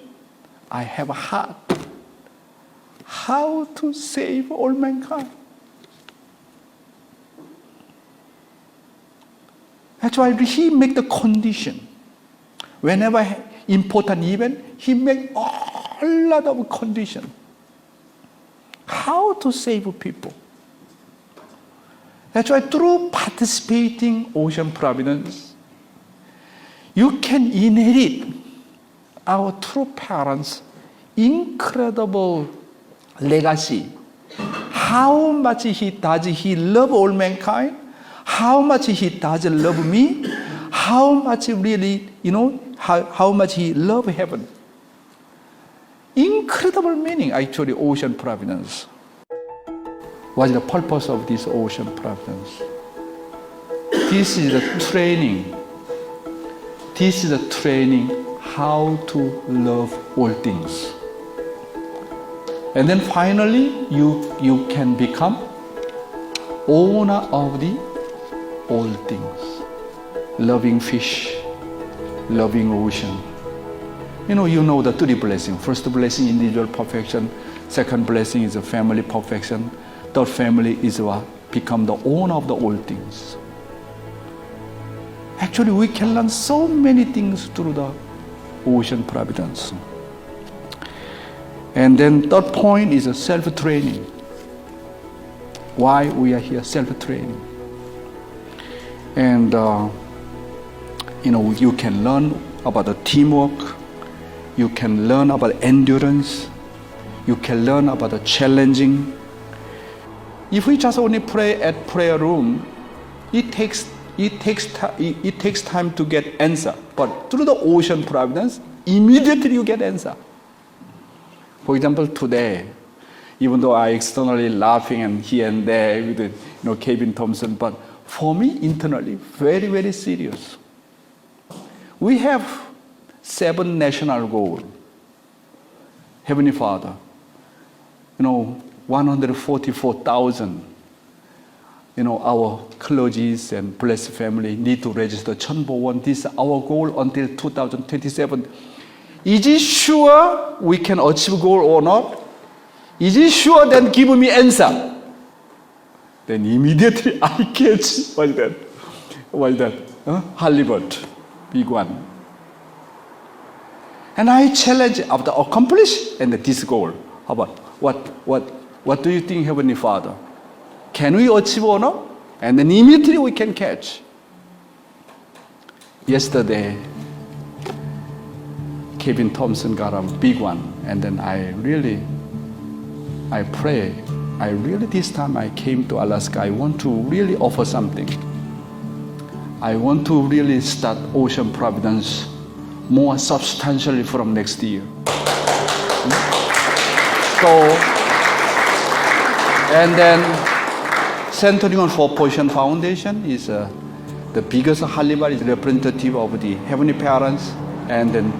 I have a heart. How to save all mankind. That's why he make the condition. Whenever important event, he make a lot of condition. How to save people. That's why through participating Ocean Providence, you can inherit our true parents' incredible legacy. How much does he love all mankind? How much he does love me? How much really, how much he love heaven? Incredible meaning, actually, Ocean Providence. What is the purpose of this Ocean Providence? This is the training. This is the training how to love all things. And then finally, you can become owner of the all things. Loving fish, loving ocean. You know the three blessings. First blessing, individual perfection. Second blessing is a family perfection. Third family is what? Become the owner of the all things. Actually, we can learn so many things through the ocean providence. And then third point is self-training. Why we are here, self-training. And you can learn about the teamwork, you can learn about endurance, you can learn about the challenging. If we just only pray at prayer room, it takes time to get answer. But through the ocean providence, immediately you get answer. For example, today, even though I externally laughing and here and there with Kevin Thompson, but for me internally, very, very serious. We have 7 national goals. Heavenly Father, 144,000, our clergies and blessed family need to register Chonbo. This is our goal until 2027. Is it sure we can achieve goal or not? Is it sure? Then give me answer. Then immediately I catch, what's that? Halibut, big one. And I challenge after accomplish and this goal. How about what do you think, Heavenly Father? Can we achieve or not? And then immediately we can catch. Yesterday, Kevin Thompson got a big one, and then I pray. This time I came to Alaska, I want to really offer something. I want to really start Ocean Providence more substantially from next year. So, and then Centering on Four Ocean Foundation is the biggest halibut, is representative of the Heavenly Parents, and then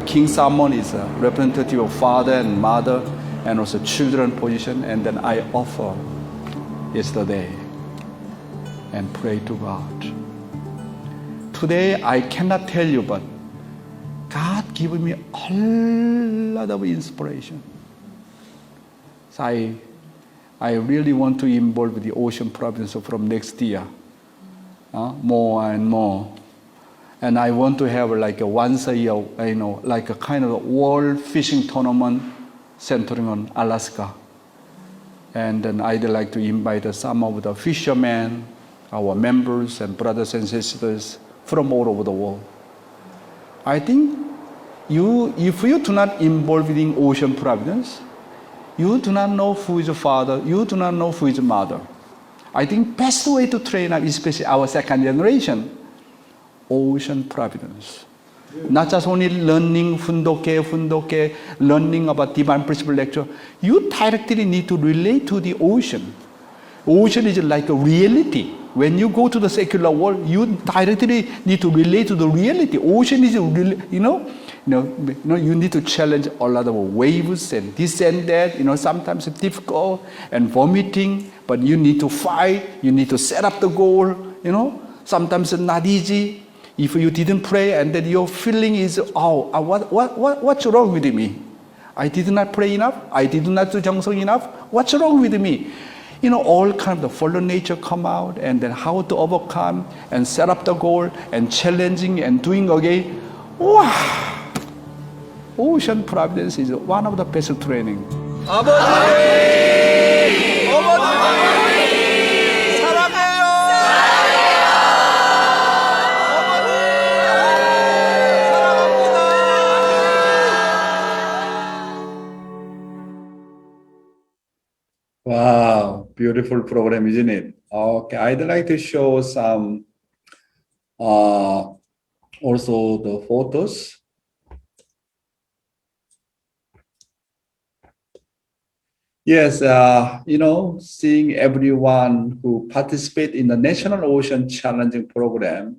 King Salmon is a representative of father and mother, and also children position. And then I offer yesterday and pray to God. Today I cannot tell you, but God gave me a lot of inspiration. So I really want to involve the Ocean Providence from next year, more and more. And I want to have like a once a year, like a kind of world fishing tournament centering on Alaska. And then I'd like to invite some of the fishermen, our members and brothers and sisters from all over the world. I think if you do not involve in Ocean Providence, you do not know who is the father, you do not know who is the mother. I think best way to train up, especially our second generation, Ocean Providence. Not just only learning fundoke, learning about divine principle lecture. You directly need to relate to the ocean. Ocean is like a reality. When you go to the secular world, you directly need to relate to the reality. Ocean is you need to challenge a lot of waves and this and that. Sometimes it's difficult and vomiting, but you need to fight. You need to set up the goal. Sometimes it's not easy. If you didn't pray and then your feeling is, what's wrong with me? I did not pray enough. I did not do 정성 enough. What's wrong with me? All kind of the fallen nature come out, and then how to overcome and set up the goal and challenging and doing again. Wow! Ocean Providence is one of the best training. Wow, beautiful program, isn't it? Okay, I'd like to show some also the photos. Yes, seeing everyone who participate in the National Ocean Challenging Program,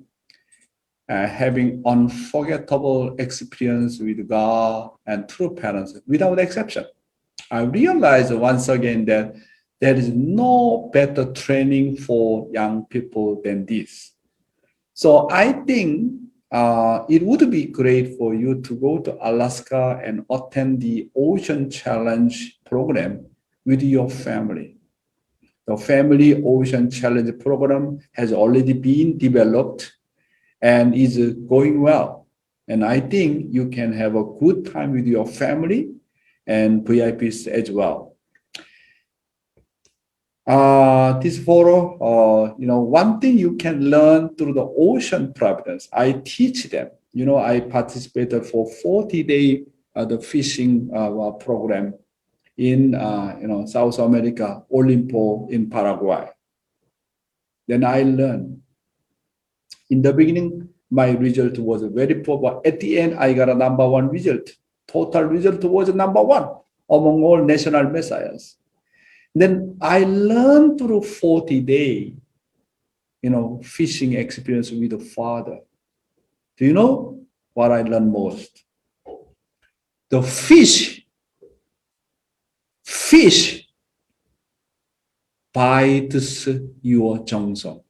having unforgettable experience with God and true parents, without exception. I realized once again that there is no better training for young people than this. So I think it would be great for you to go to Alaska and attend the Ocean Challenge program with your family. The Family Ocean Challenge program has already been developed and is going well. And I think you can have a good time with your family and VIPs as well. This photo, one thing you can learn through the Ocean Providence, I teach them. I participated for 40-day the fishing program in South America, Olimpo in Paraguay. Then I learned. In the beginning, my result was very poor, but at the end, I got a #1 result. Total result was #1 among all national messiahs. Then I learned through 40-day, fishing experience with the Father. Do you know what I learned most? The fish bites your 정성.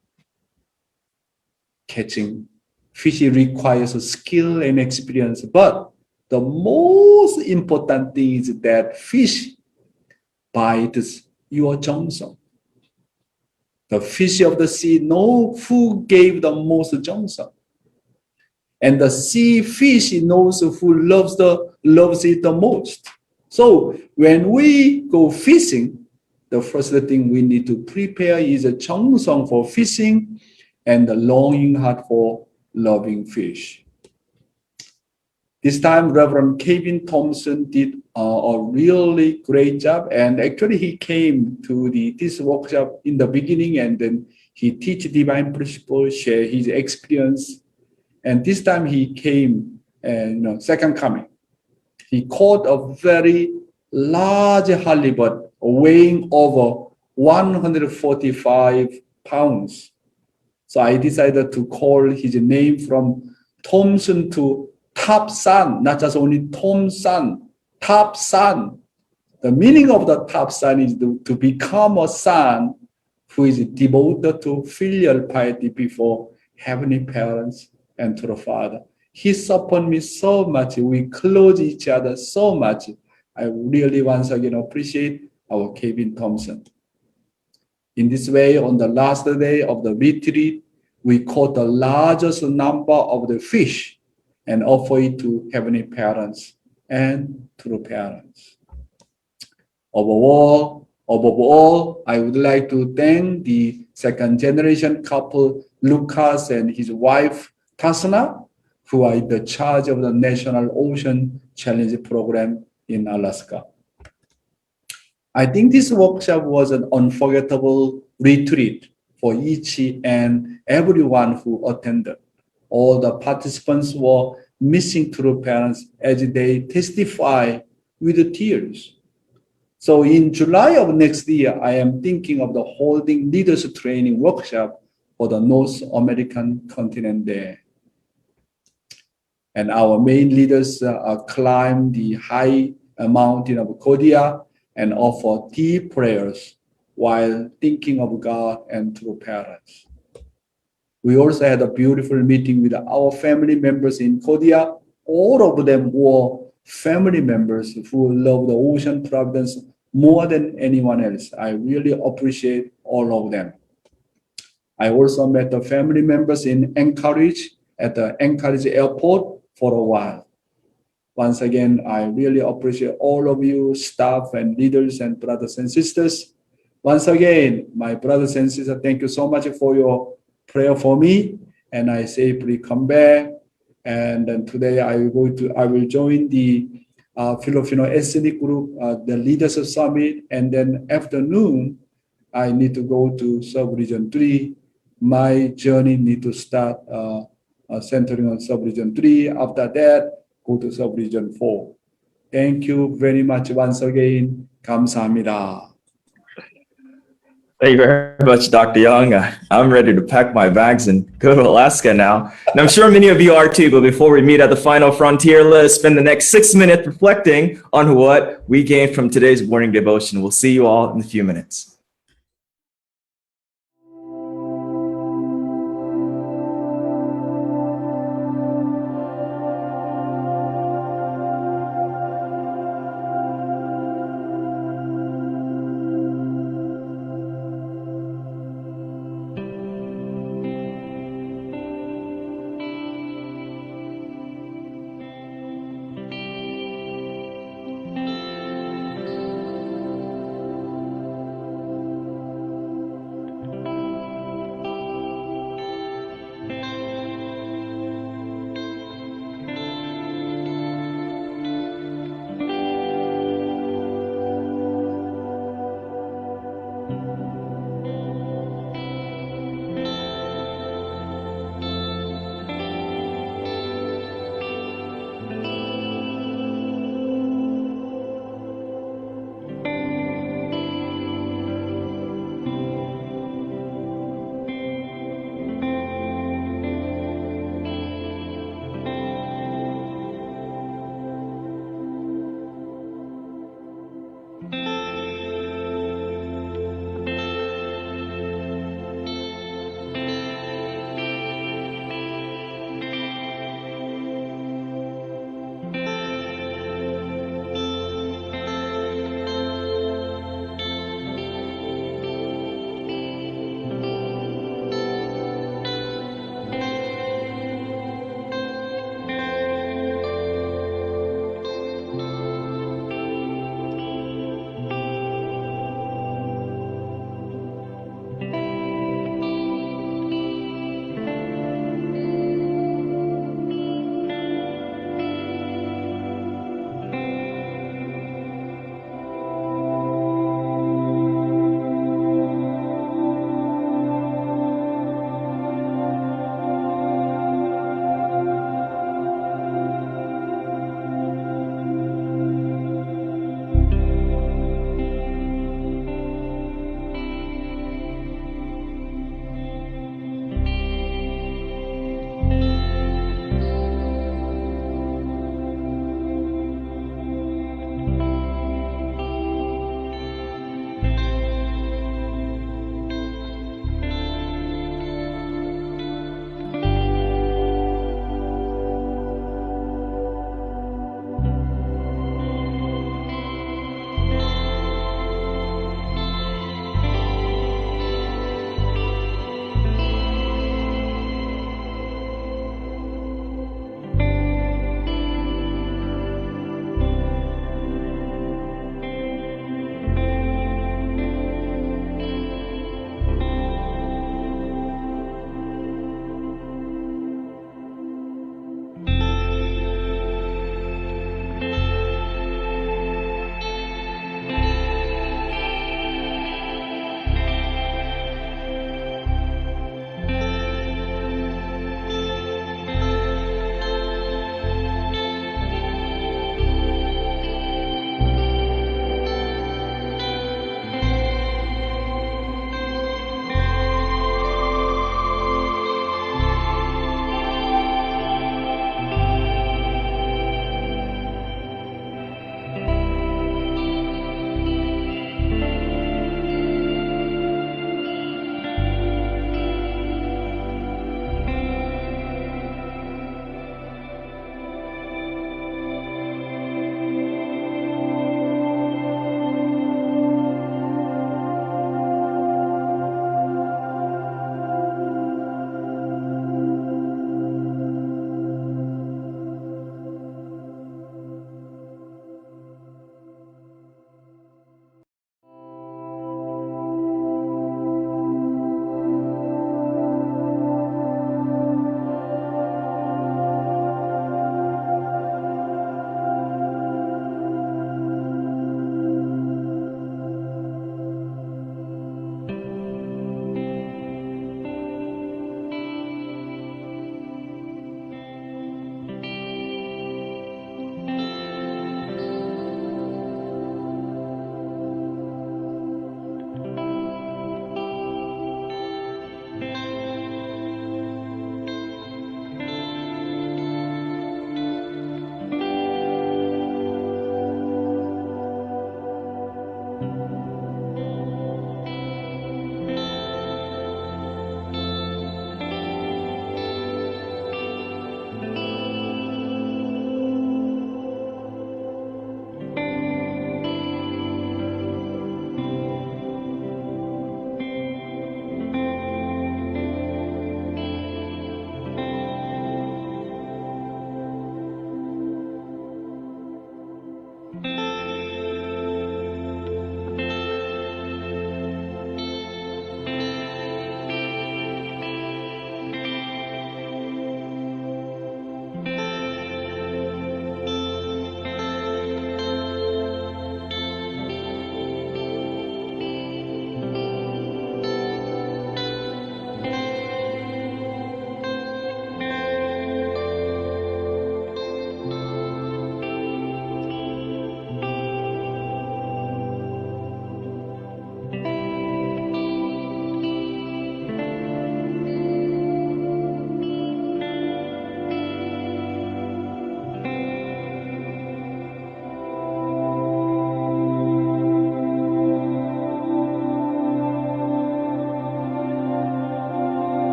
Catching fish requires skill and experience, but the most important thing is that fish bites your 정성. The fish of the sea know who gave the most 정성. And the sea fish knows who loves it the most. So when we go fishing, the first thing we need to prepare is a 정성 for fishing and the longing heart for loving fish. This time, Reverend Kevin Thompson did a really great job, and actually he came to this workshop in the beginning, and then he teach divine principles, share his experience, and this time he came, second coming. He caught a very large halibut weighing over 145 pounds. So I decided to call his name from Thompson to Top Son, not just only Thompson, Top Son. The meaning of the top son is to become a son who is devoted to filial piety before heavenly parents and to the Father. He supported me so much. We close each other so much. I really once again appreciate our Kevin Thompson. In this way, on the last day of the retreat, we caught the largest number of the fish and offer it to heavenly parents and to the parents. Above all, I would like to thank the second generation couple, Lucas and his wife, Tasna, who are in the charge of the National Ocean Challenge program in Alaska. I think this workshop was an unforgettable retreat for each and everyone who attended. All the participants were missing true parents as they testify with tears. So in July of next year, I am thinking of the holding leaders training workshop for the North American continent there. And our main leaders climb the high mountain of Kodia and offer deep prayers while thinking of God and true parents. We also had a beautiful meeting with our family members in Kodia. All of them were family members who love the Ocean Providence more than anyone else. I really appreciate all of them. I also met the family members in Anchorage at the Anchorage airport for a while. Once again, I really appreciate all of you, staff and leaders and brothers and sisters. Once again, my brothers and sisters, thank you so much for your prayer for me. And I safely come back. And then today I will join the Filipino ethnic group, the Leaders Summit. And then afternoon, I need to go to Sub-Region 3. My journey need to start centering on Sub-Region 3. After that, go to Sub-Region 4. Thank you very much once again. 감사합니다. Thank you very much, Dr. Young. I'm ready to pack my bags and go to Alaska now. And I'm sure many of you are too, but before we meet at the final frontier, let us spend the next 6 minutes reflecting on what we gained from today's morning devotion. We'll see you all in a few minutes.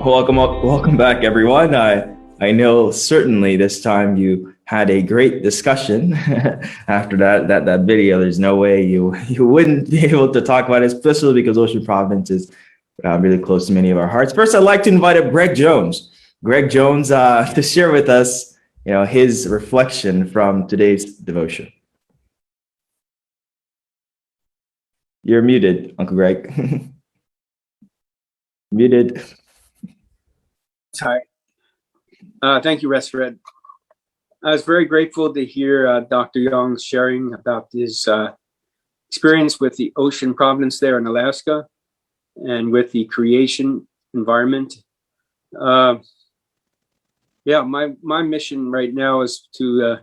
Welcome back, everyone. I know certainly this time you had a great discussion after that video. There's no way you wouldn't be able to talk about it, especially because Ocean Providence is really close to many of our hearts. First, I'd like to invite up Greg Jones. Greg Jones to share with us, his reflection from today's devotion. You're muted, Uncle Greg. Muted. Sorry. Thank you, Resfred. I was very grateful to hear Dr. Young sharing about his experience with the Ocean Providence there in Alaska and with the creation environment. My mission right now is to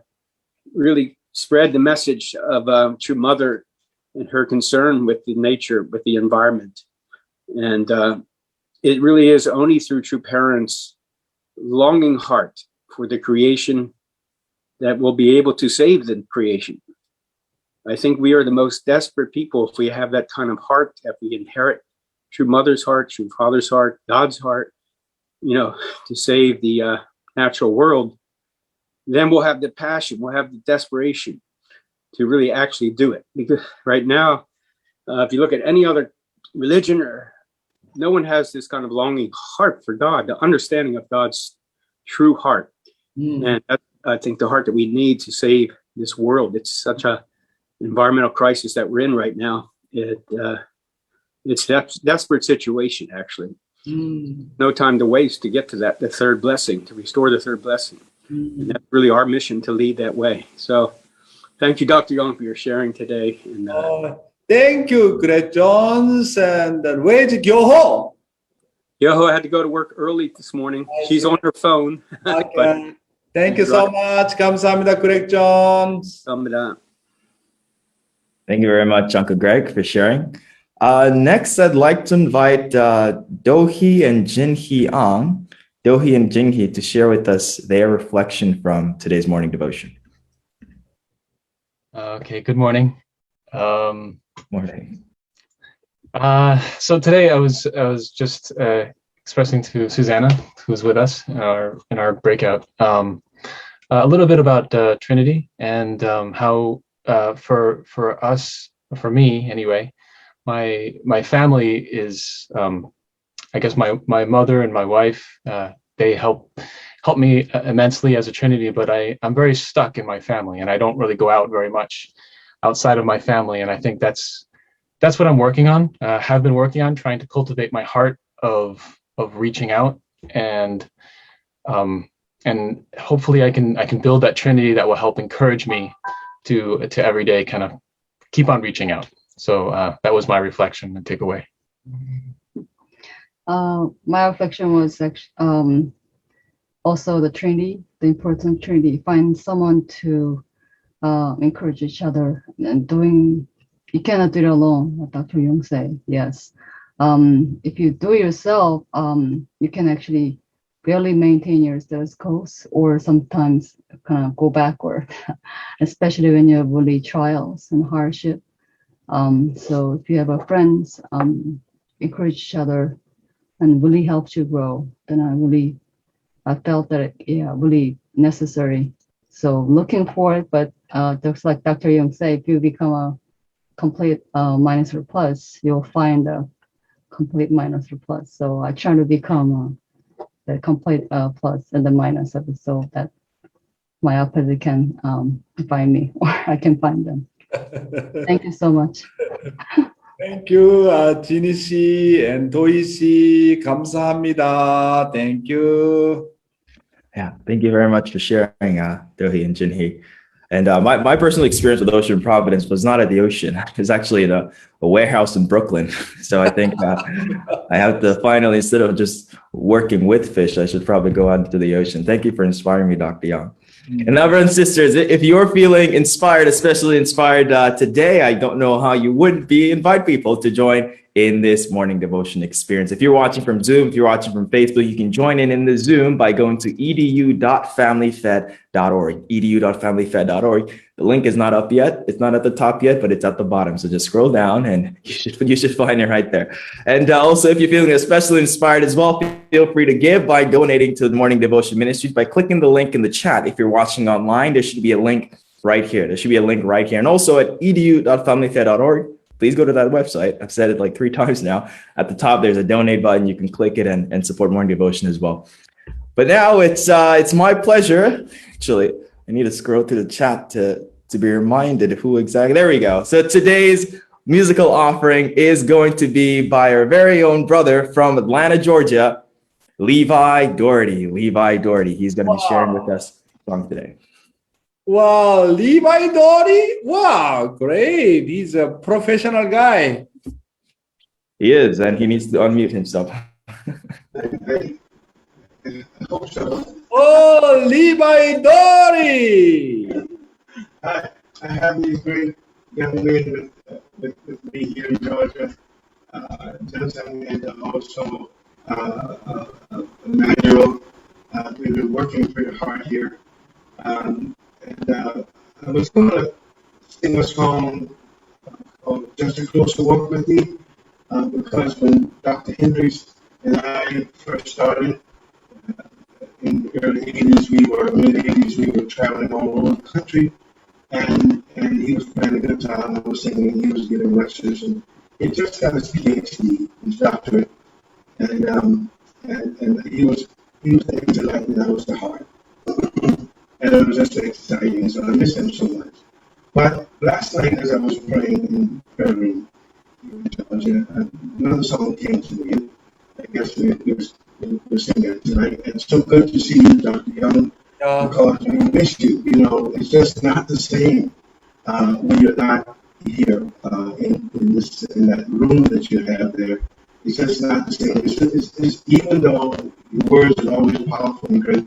really spread the message of True Mother and her concern with the nature, with the environment. And it really is only through True Parents' longing heart for the creation that we'll be able to save the creation. I think we are the most desperate people if we have that kind of heart, if we inherit True Mother's heart, True Father's heart, God's heart, to save the natural world. Then we'll have the passion, we'll have the desperation to really actually do it. Because right now, if you look at any other religion, no one has this kind of longing heart for God, the understanding of God's true heart. And that's, I think, the heart that we need to save this world. It's such a environmental crisis that we're in right now. It's a desperate situation, actually. No time to waste to get to the third blessing, to restore the third blessing. And that's really our mission, to lead that way. So thank you, Dr. Young, for your sharing today. And thank you, Greg Jones. And where's Gyoho? Gyoho had to go to work early this morning. She's on her phone. Okay. Thank you so much. 감사합니다, Greg Jones. 감사합니다. Thank you very much, Uncle Greg, for sharing. Next, I'd like to invite Do-hee and Jin-hee Ang, Do-hee and Jin-hee, to share with us their reflection from today's morning devotion. Okay, good morning. Morning. So today I was just expressing to Susanna, who's with us in our breakout, a little bit about Trinity and how for us, for me anyway, my family is, I guess my mother and my wife, they help me immensely as a Trinity, but I'm very stuck in my family and I don't really go out very much outside of my family. And I think that's what I'm working on, have been working on, trying to cultivate my heart of reaching out, and hopefully I can build that Trinity that will help encourage me to every day kind of keep on reaching out. So that was my reflection and takeaway. My reflection was actually also the Trinity, the importance of Trinity. Find someone to encourage each other, and you cannot do it alone, what Dr. Young said. Yes. If you do it yourself, you can actually barely maintain your status quo, or sometimes kind of go backward, especially when you have really trials and hardship. So if you have a friends, encourage each other and really helps you grow, then I felt that really necessary. So looking for it, but just like Dr. Young said, if you become a complete minus or plus, you'll find a complete minus or plus. So I try to become the complete plus and the minus of it, so that my opposite can find me, or I can find them. Thank you so much. Thank you, Jinhee 씨 and Do-hee 씨. 감사합니다. Thank you. Yeah, thank you very much for sharing, Do-hee and Jin-hee. And my personal experience with Ocean Providence was not at the ocean. It was actually in a warehouse in Brooklyn. So I think I have to finally, instead of just working with fish, I should probably go out into the ocean. Thank you for inspiring me, Dr. Young. And now, brothers and sisters, if you're feeling inspired, especially inspired today, I don't know how you wouldn't be. Invite people to join in this morning devotion experience. If you're watching from Zoom, if you're watching from Facebook, you can join in the Zoom by going to edu.familyfed.org, edu.familyfed.org. The link is not up yet. It's not at the top yet, but it's at the bottom. So just scroll down and you should find it right there. And also, if you're feeling especially inspired as well, feel free to give by donating to the Morning Devotion Ministries by clicking the link in the chat. If you're watching online, there should be a link right here. There should be a link right here. And also at edu.familyfed.org, please go to that website. I've said it like 3 times now. At the top, there's a donate button. You can click it and support Morning Devotion as well. But now it's my pleasure. Actually, I need to scroll through the chat to be reminded of who exactly. There we go. So today's musical offering is going to be by our very own brother from Atlanta, Georgia, Levi Doherty. Levi Doherty. He's going to be sharing with us a song today. Wow, Levi Doherty. Wow, great. He's a professional guy. He is, and he needs to unmute himself. Oh, Levi Doherty. I have these great young men with me here in Georgia, Johnson and also Emmanuel. We've been working pretty hard here. And I was going to sing a song called Just a Closer Walk with Me, because when Dr. Hendricks and I first started in the early 80s, mid-80s, we were traveling all over the country, and he was playing a guitar, and I was singing, he was giving lectures, and he just got his PhD, his doctorate, and he was the intellect, and I was the heart. And it was just exciting, so I miss him so much. But last night, as I was praying in prayer room in Georgia, another song came to me. I guess we're singing it tonight. And it's so good to see you, Dr. Young, because we miss you. You know, it's just not the same when you're not here in that room that you have there. It's just not the same. It's even though your words are always powerful and great,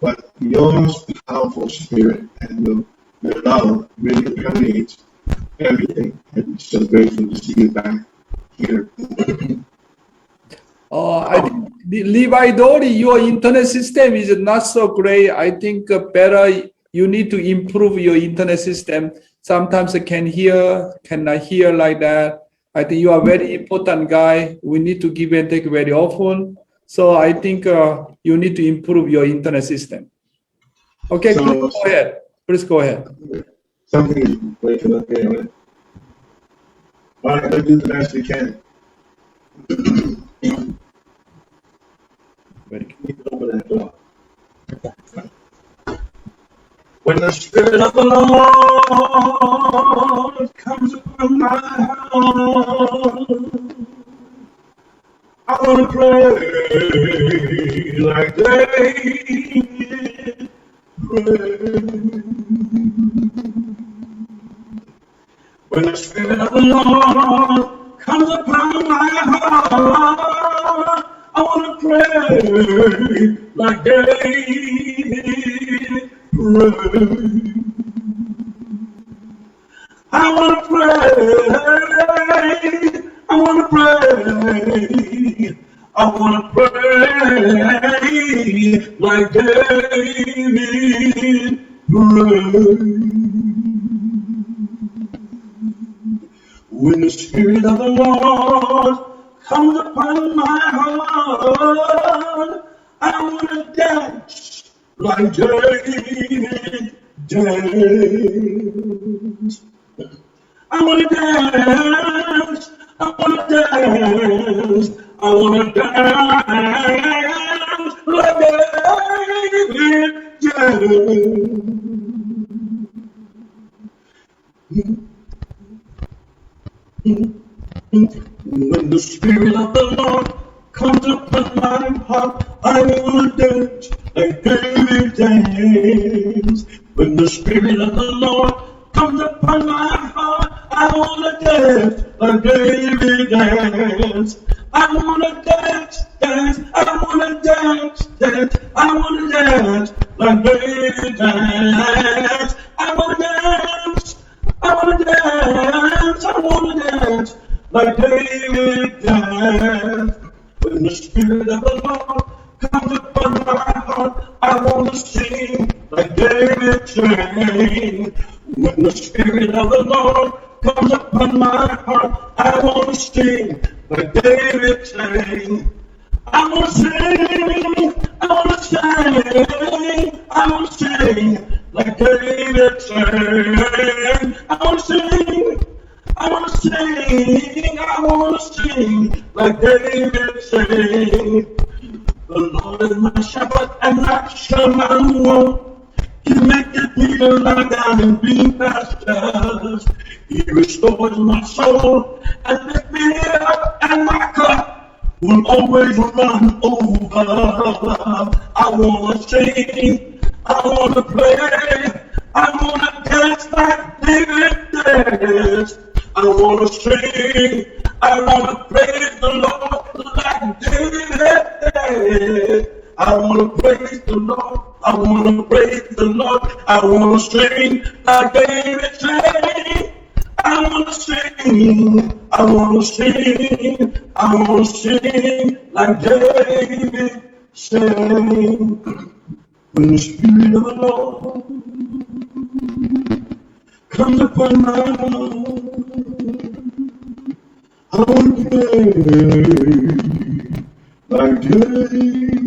but your powerful spirit and your love really permeates everything. And I'm so grateful to see you back here. I think Levi Doherty, your internet system is not so great. I think better you need to improve your internet system. Sometimes I cannot hear like that. I think you are a very important guy. We need to give and take very often. So I think you need to improve your internet system. Okay, so, please go ahead. Please go ahead. Something is breaking up there. Right? All right, let's do the best we can. Open that door. When the Spirit of the Lord comes upon my heart, I want to pray like David prayed. When the Spirit of the Lord comes upon my heart, I want to pray like David prayed. I want to pray. I want to pray. I want to pray like David prayed. When the Spirit of the Lord comes upon my heart, I want to dance like David danced. I want to dance. I want to dance. I want to dance like David danced. When the Spirit of the Lord comes upon my heart, I want to dance like David danced. When the Spirit of the Lord comes upon my heart, I want to dance like David danced. I want to dance, dance. I want to dance, dance. I want to dance like David danced. I want to dance. I want to dance. I want to dance like David danced. When the Spirit of the Lord comes upon my heart, I want to sing like David sang. When the Spirit of the Lord comes upon my heart, I want to sing like David sang. I want to sing, I want to sing, I want to sing like David sang. I want to sing, I want to sing, I want to sing like David sang. The Lord is my shepherd and I shall not want. He maketh me to lie down in green pastures. He restores my soul and lifts me up, and my cup will always run over. I want to sing, I want to play, I want to dance like David danced. I want to sing, I want to praise the Lord like David did. I want to praise the Lord, I want to praise the Lord, I want to sing like David sang. I want to sing, I want to sing, I want to sing like David sang. When the Spirit of the Lord comes upon my heart, I want to play like David.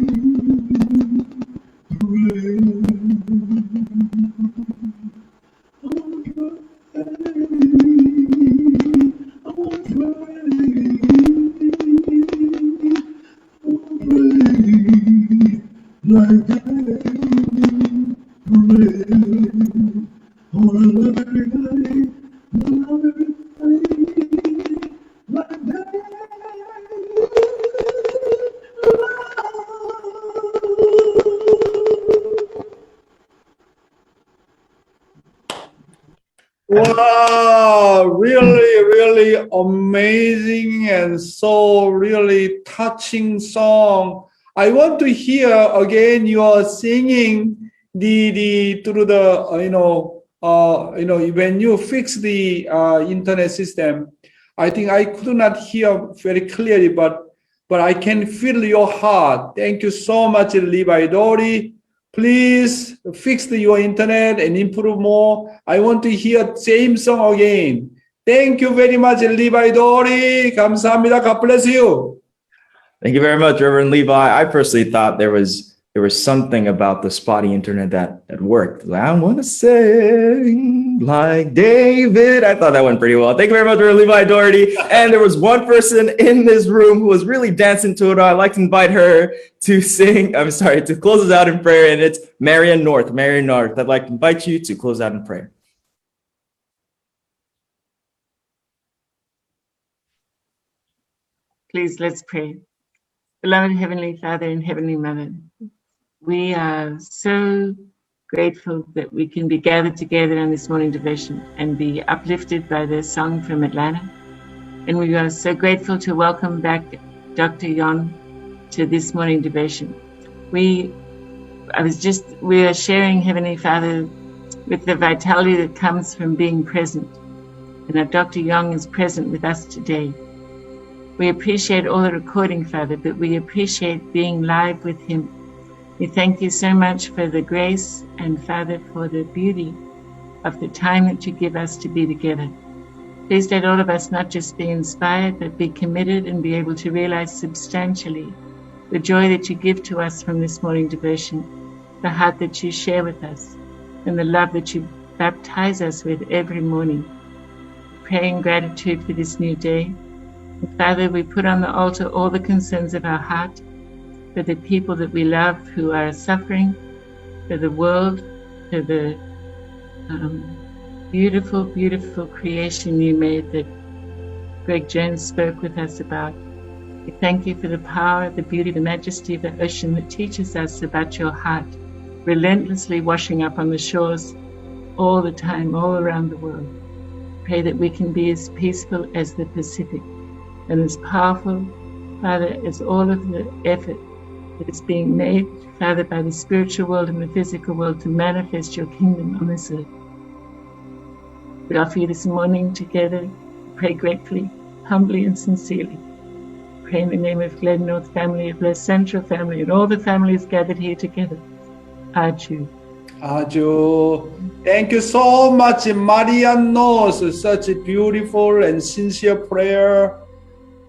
Wow, really amazing and so really touching song. I want to hear again your singing the through the when you fix the internet system. I think I could not hear very clearly, but I can feel your heart. Thank you so much, Levi Dory. Please fix your internet and improve more. I want to hear same song again. Thank you very much, Levi Dory. 감사합니다. God bless you. Thank you very much, Reverend Levi. I personally thought there was something about the spotty internet that worked. I want to sing like David. I thought that went pretty well. Thank you very much, Reverend Levi Doherty. And there was one person in this room who was really dancing to it. I'd like to invite her to close us out in prayer. And it's Marian North. Marian North, I'd like to invite you to close out in prayer. Please, let's pray. Beloved Heavenly Father and Heavenly Mother, we are so grateful that we can be gathered together on this morning devotion and be uplifted by the song from Atlanta. And we are so grateful to welcome back Dr. Yon to this morning devotion. We are sharing, Heavenly Father, with the vitality that comes from being present, and that Dr. Young is present with us today. We appreciate all the recording, Father, but we appreciate being live with him. We thank you so much for the grace and, Father, for the beauty of the time that you give us to be together. Please let all of us not just be inspired, but be committed and be able to realize substantially the joy that you give to us from this morning devotion, the heart that you share with us, and the love that you baptize us with every morning. Praying gratitude for this new day. And Father, we put on the altar all the concerns of our heart for the people that we love who are suffering, for the world, for the beautiful, beautiful creation you made that Greg Jones spoke with us about. We thank you for the power, the beauty, the majesty of the ocean that teaches us about your heart, relentlessly washing up on the shores all the time, all around the world. Pray that we can be as peaceful as the Pacific and as powerful, Father, as all of the effort that is being made, Father, by the spiritual world and the physical world to manifest your kingdom on this earth. We offer you this morning together, pray gratefully, humbly and sincerely. Pray in the name of Glen North family, of Les Central family, and all the families gathered here together. Aju. Aju. Thank you so much, Marian knows such a beautiful and sincere prayer.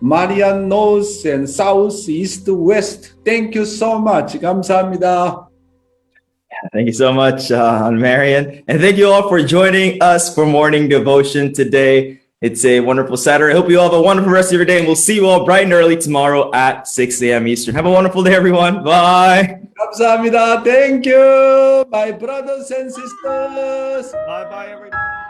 Marian knows and south, east, west. Thank you so much. 감사합니다. Thank you so much, Marian. And thank you all for joining us for morning devotion today. It's a wonderful Saturday. I hope you all have a wonderful rest of your day, and we'll see you all bright and early tomorrow at 6 a.m. Eastern. Have a wonderful day, everyone. Bye. 감사합니다. Thank you, my brothers and sisters. Bye-bye, everybody.